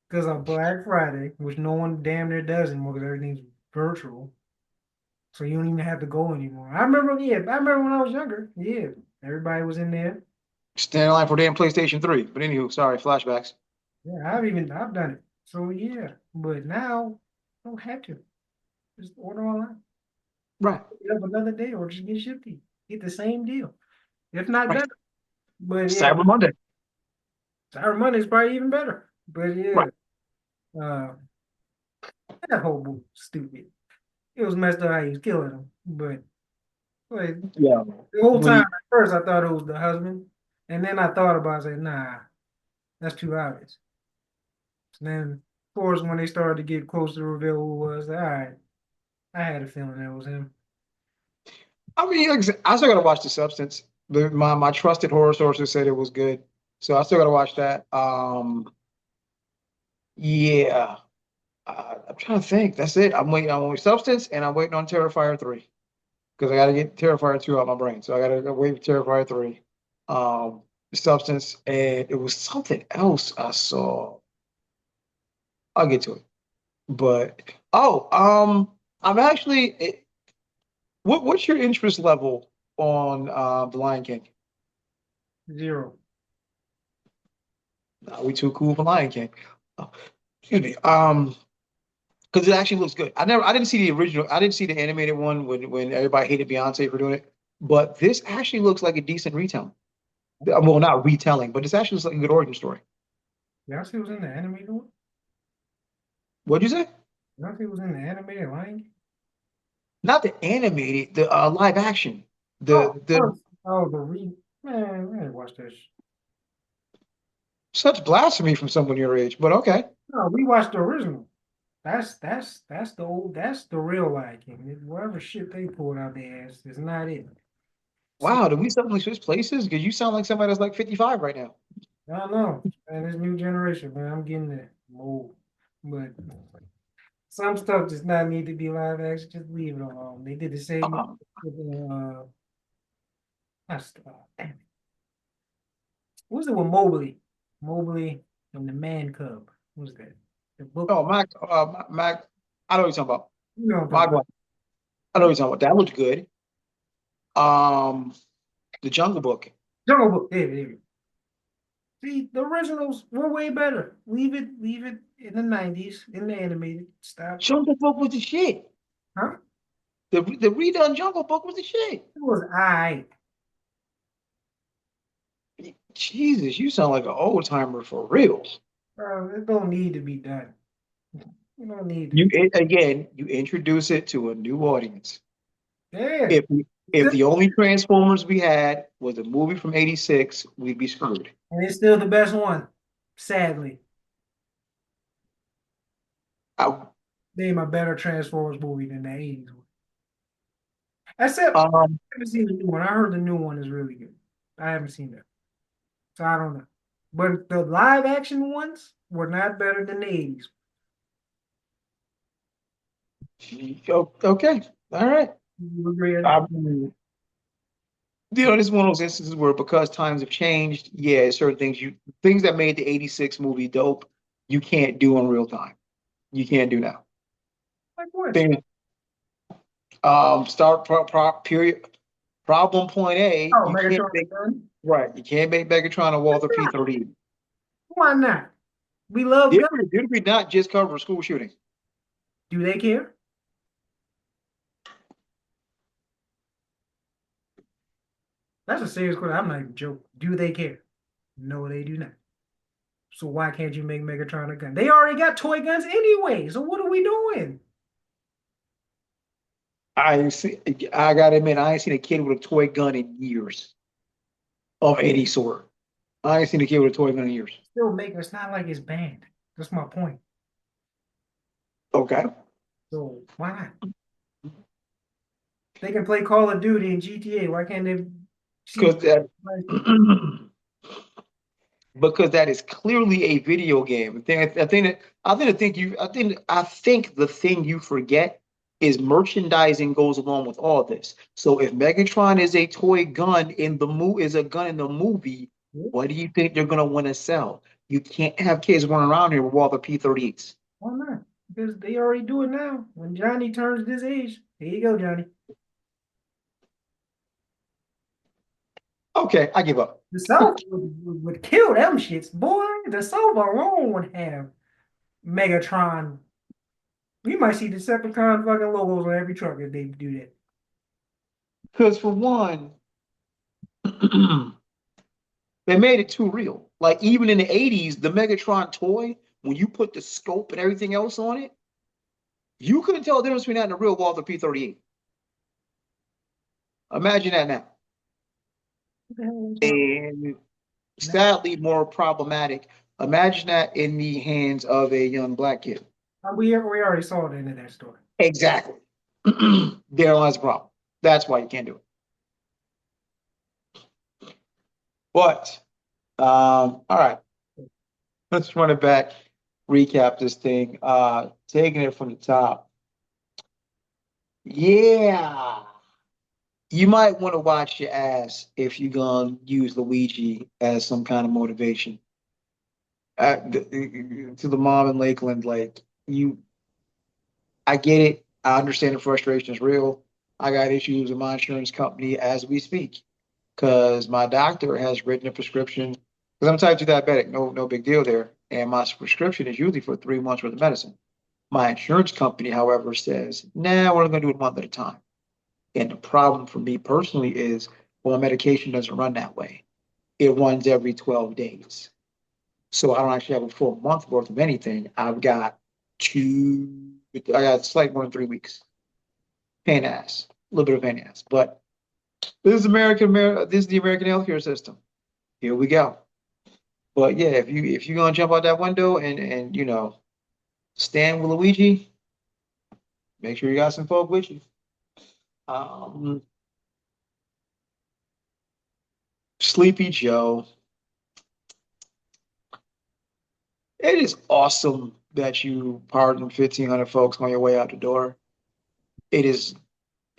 Because of Black Friday, which no one damn near does anymore because everything's virtual. So you don't even have to go anymore. I remember when I was younger. Yeah, everybody was in there. Stand in line for damn PlayStation 3. But anywho, sorry, flashbacks. Yeah, I've done it. So yeah, but now I don't have to. Just order online. Right, Get up another day or just get shipped. Get the same deal, if not right. better. But yeah, Cyber Monday. Cyber Monday is probably even better. But yeah, Right, uh, that whole movie was stupid. It was messed up how he was killing him. But like yeah. the whole When time he, at first I thought it was the husband. And then I thought about it, I said, nah, that's too obvious. So then, of course, when they started to get close to reveal who it was, all right, I had a feeling that was him. I mean, like I said, I still gotta watch The Substance. My trusted horror sources said it was good, so I still gotta watch that. Yeah. I'm trying to think. That's it. I'm waiting on Substance, and I'm waiting on Terrifier 3 because I gotta get Terrifier 2 out of my brain. So I gotta wait for Terrifier 3. Substance, and it was something else I saw. I'll get to it. But I'm actually. What's your interest level on The Lion King? Zero. Nah, we too cool for Lion King. Oh, excuse me. Because it actually looks good. I didn't see the original. I didn't see the animated one when everybody hated Beyonce for doing it. But this actually looks like a decent retelling. Well, not retelling, but this actually looks like a good origin story. Beyonce was in the animated one? What'd you say? Beyonce was in the animated Lion King? Not the animated, the live action. Oh, The oh, man, I didn't watch that shit. such blasphemy from someone your age, but okay. No, we watched the original. That's the real Lion King. Whatever shit they pulled out their ass is not it. See, Wow, did we suddenly switch places? Because you sound like somebody that's like 55 right now. I don't know. Man, this new generation, man, I'm getting there. Old. But some stuff does not need to be live action. Just leave it alone. They did the same Um, with damn it. What was it with Mobley? Mobley and the Man Cub. What was that? The book. oh, Mac, I know what you're talking about. You know what I'm talking Magua, I know what you're talking about. That looked good. Um, The Jungle Book. about. Jungle Book. There. See, the originals were way better. Leave it in the 90s, in the animated. Stop. Jungle Book was the shit. Huh? The redone Jungle Book was the shit. It was I. Jesus, you sound like an old timer for real. Bro, it don't need to be done. You don't need to. Again, you introduce it to a new audience. Yeah. If if the only Transformers we had was a movie from '86, we'd be screwed. And it's still the best one, sadly. I, Name a better Transformers movie than the 80s one. Except um, I haven't seen the new one. I heard the new one is really good. I haven't seen that. So I don't know. But the live action ones were not better than the 80s. okay, all right. You agree with that? I mean, this is one of those instances where because times have changed, yeah, certain things that made the '86 movie dope, you can't do in real time. You can't do now. Like what? Thing, start period. Problem point A, Oh, you can't Megatron make gun? right. You can't make Megatron a Walther P-30. Why not? We love Did guns. we, did we not just cover a school shooting? Do they care? That's a serious question. I'm not even joking. Do they care? No, they do not. So why can't you make Megatron a gun? They already got toy guns anyway. So what are we doing? I see. I gotta admit, I ain't seen a kid with a toy gun in years of any sort. I ain't seen a kid with a toy gun in years. Still making it's not like it's banned. That's my point. Okay, So why not? They can play Call of Duty and GTA. Why can't they see because that because that is clearly a video game. I think the thing you forget is merchandising goes along with all this. So if Megatron is a toy gun in the is a gun in the movie, what do you think they're gonna want to sell? You can't have kids running around here with all the P-38s. Why not? Because they already do it now. When Johnny turns this age, here you go, Johnny. Okay, I give up. The South would kill them shits, boy. The South alone would have Megatron. You might see Decepticon fucking logos on every truck if they do that. Because for one, they made it too real. Like even in the 80s, the Megatron toy, when you put the scope and everything else on it, you couldn't tell the difference between that and a real Walther P-38. Imagine that now. What the hell is wrong? And sadly, more problematic. Imagine that in the hands of a young black kid. We already saw the end of that story. Exactly. There lies the problem. That's why you can't do it. But all right, let's run it back, recap this thing. Taking it from the top. Yeah. You might want to watch your ass if you're gonna use Luigi as some kind of motivation. To the mom in Lakeland, like you, I get it. I understand the frustration is real. I got issues with my insurance company as we speak because my doctor has written a prescription because I'm type 2 diabetic. No big deal there. And my prescription is usually for 3 months worth of medicine. My insurance company, however, says, nah, we're going to do it a month at a time. And the problem for me personally is, well, medication doesn't run that way. It runs every 12 days. So I don't actually have a full month worth of anything. I got slight more than 3 weeks. Pain ass, a little bit of pain ass. But this is the American healthcare system. Here we go. But yeah, if you're gonna jump out that window and stand with Luigi, make sure you got some folk with you. Um, Sleepy Joe. It is awesome that you pardoned 1,500 folks on your way out the door. It is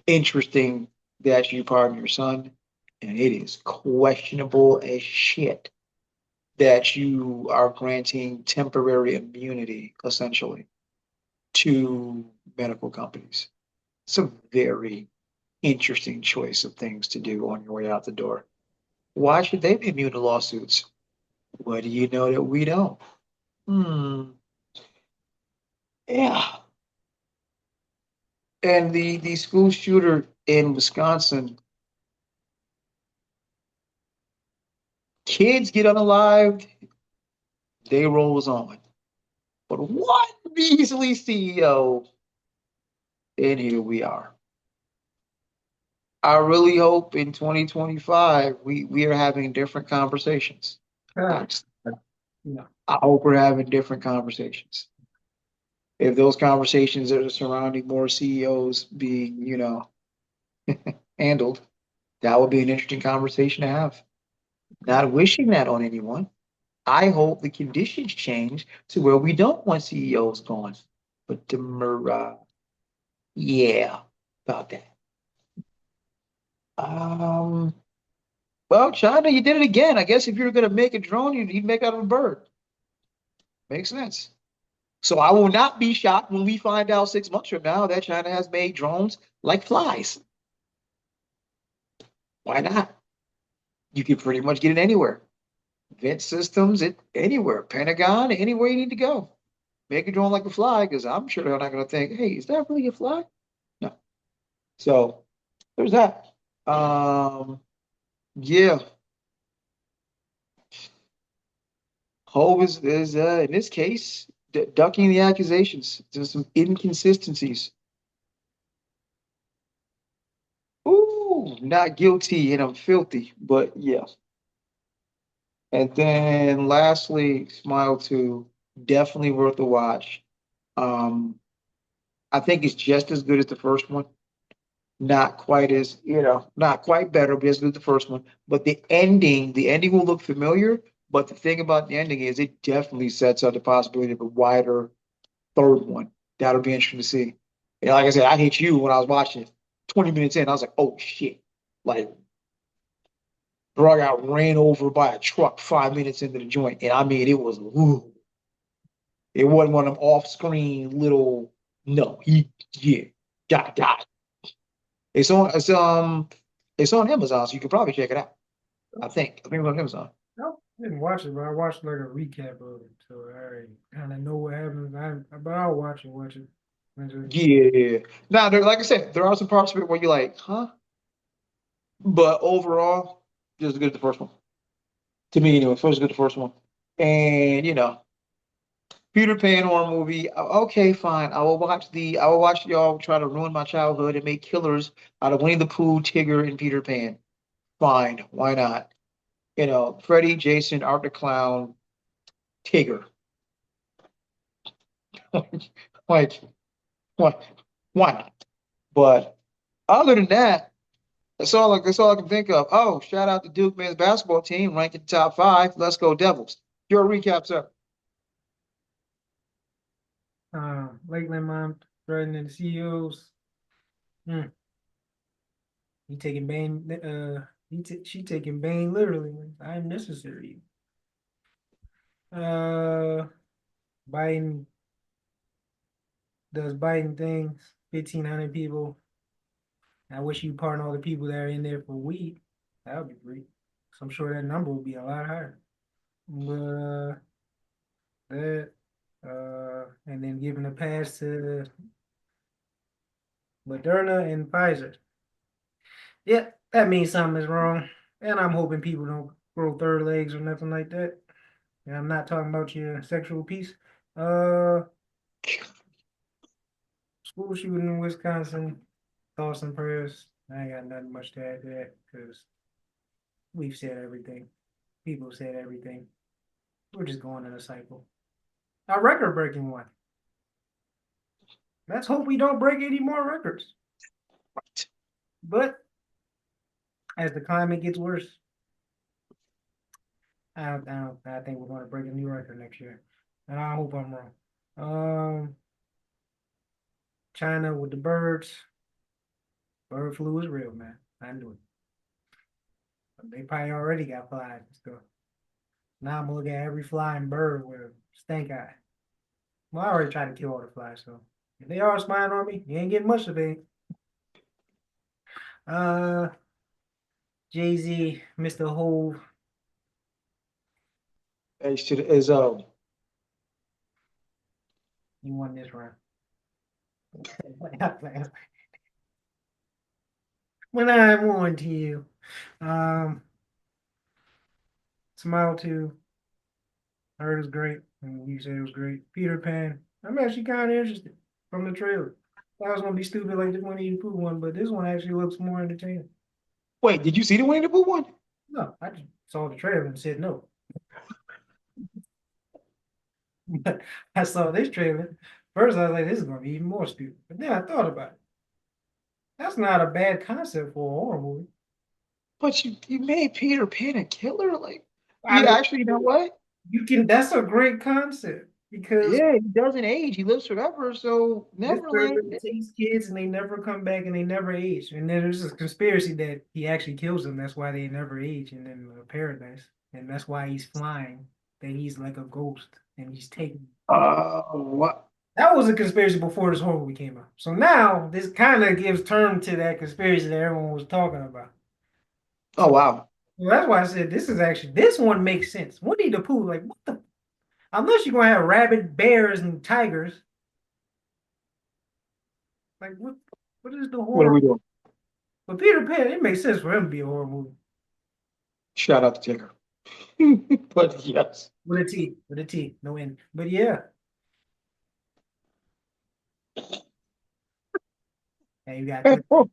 interesting that you pardoned your son, and it is questionable as shit that you are granting temporary immunity, essentially, to medical companies. It's a very interesting choice of things to do on your way out the door. Why should they be immune to lawsuits? What do you know that we don't? Hmm. Yeah. And the school shooter in Wisconsin, kids get unalived, day rolls on. But one Beasley CEO, and here we are. I really hope in 2025 we are having different conversations. I, Ah, just- no. I hope we're having different conversations. if those conversations that are surrounding more CEOs being, handled, that would be an interesting conversation to have. Not wishing that on anyone. I hope the conditions change to where we don't want CEOs gone. But yeah, about that. Um, well, China, you did it again. I guess if you're gonna make a drone, you'd make out of a bird. Makes sense. So I will not be shocked when we find out 6 months from now that China has made drones like flies. Why not? You can pretty much get it anywhere. Vent systems, it anywhere. Pentagon, anywhere you need to go. Make a drone like a fly, because I'm sure they're not going to think, hey, is that really a fly? No. So there's that. Yeah. Hove is in this case ducking the accusations. There's some inconsistencies. Ooh, not guilty and I'm filthy, but yeah. And then lastly, Smile 2, definitely worth a watch. Um, I think it's just as good as the first one. Not quite as, not quite better, but as good as the first one. But the ending will look familiar. But the thing about the ending is it definitely sets up the possibility of a wider third one. That'll be interesting to see. And like I said, I hit you when I was watching it. 20 minutes in, I was like, oh shit. Like, bro, I got ran over by a truck 5 minutes into the joint. And I mean, it was, ooh, it wasn't one of them off screen little, no, yeah, die. It's on, it's, um, it's on Amazon, so you can probably check it out. I think it's on Amazon. No, I didn't watch it, but I watched like a recap of it, so I already kind of know what happens. But I'll watch it. Yeah. Now, like I said, there are some parts of it where you're like, huh? But overall, just as good as the first one. To me, anyway, first as good as the first one. And Peter Pan horror movie. Okay, fine. I will watch y'all try to ruin my childhood and make killers out of Winnie the Pooh, Tigger, and Peter Pan. Fine, why not? Freddy, Jason, Art the Clown, Tigger. Like, what? Why not? But other than that, that's all I can think of. Oh, shout out to Duke men's basketball team, ranked in the top five. Let's go Devils. Your recap, sir. Lakeland mom threatening the CEOs. Hmm. He taking Bane. She taking Bane literally. I'm necessary. Uh, Biden does Biden things. 1,500 people. I wish you pardon all the people that are in there for weed. That would be great. So I'm sure that number will be a lot higher. But that and then giving a pass to Moderna and Pfizer. Yeah, that means something is wrong. And I'm hoping people don't grow third legs or nothing like that. And I'm not talking about your sexual piece. Uh, School shooting in Wisconsin. Thoughts and prayers. I ain't got nothing much to add to that because we've said everything. People said everything. We're just going in a cycle. A record breaking one. Let's hope we don't break any more records. But as the climate gets worse, I think we're going to break a new record next year. And I hope I'm wrong. Um, China with the birds. Bird flu is real, man. I knew it. They probably already got flies and stuff. Now I'm looking at every flying bird with a stink eye. Well, I already tried to kill all the flies, so if they are spying on me, you ain't getting much of it. Uh, Jay-Z, Mr. Hove, you won this round. When I won to you. Um, Smile 2, I heard it was great. And you said it was great. Peter Pan, I'm actually kind of interested from the trailer. I was gonna be stupid like the Winnie the Pooh one, but this one actually looks more entertaining. Wait, did you see the Winnie the Pooh one? No, I just saw the trailer and said no. But I saw this trailer. First, I was like, this is gonna be even more stupid. But then I thought about it. That's not a bad concept for a horror movie. But you made Peter Pan a killer? Like, I you mean, actually, you know what? you can. That's a great concept because Yeah, he doesn't age. He lives forever. So this Neverland. person takes kids and they never come back and they never age. And then there's this conspiracy that he actually kills them. That's why they never age and then paradise. And that's why he's flying. That he's like a ghost and he's taking people. What? That was a conspiracy before this horror movie came out. So now this kind of gives term to that conspiracy that everyone was talking about. Oh So, wow. so that's why I said this one makes sense. Winnie the Pooh, like what the unless you're gonna have rabbit, bears, and tigers, like what is the What are horror? we doing? But Peter Pan, it makes sense for him to be a horror movie. Shout out to Tigger. But yes. With a T, no N. But yeah, hey, you got And cut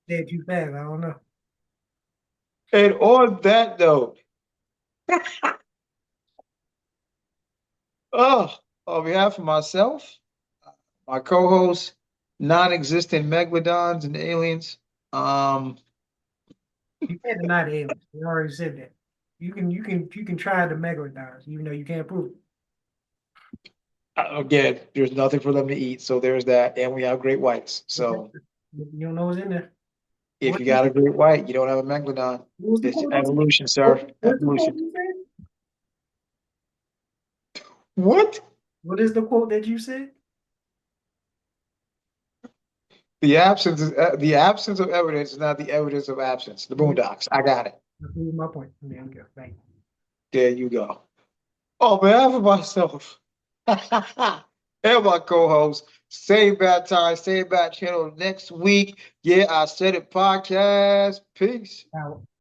said too fast. I don't know. on that note, oh, on behalf of myself, my co-host, non-existent megalodons and aliens, um, You can't deny the aliens. We already said that. You can try the megalodons, even though you can't prove it. again, there's nothing for them to eat, so there's that, and we have great whites. So You don't know what's in there. if What you got a great white, you don't have a megalodon. was the It's quote? evolution, sir. What's the quote Evolution. you said? What? What is the quote that you said? The absence of evidence is not the evidence of absence. The Yeah, Boondocks. I got it. that proves my point. There we go. Thank you. There you go. On behalf of myself and my co-host, same bad time, same bad channel next week. Yeah, I said it podcast. Peace. Now,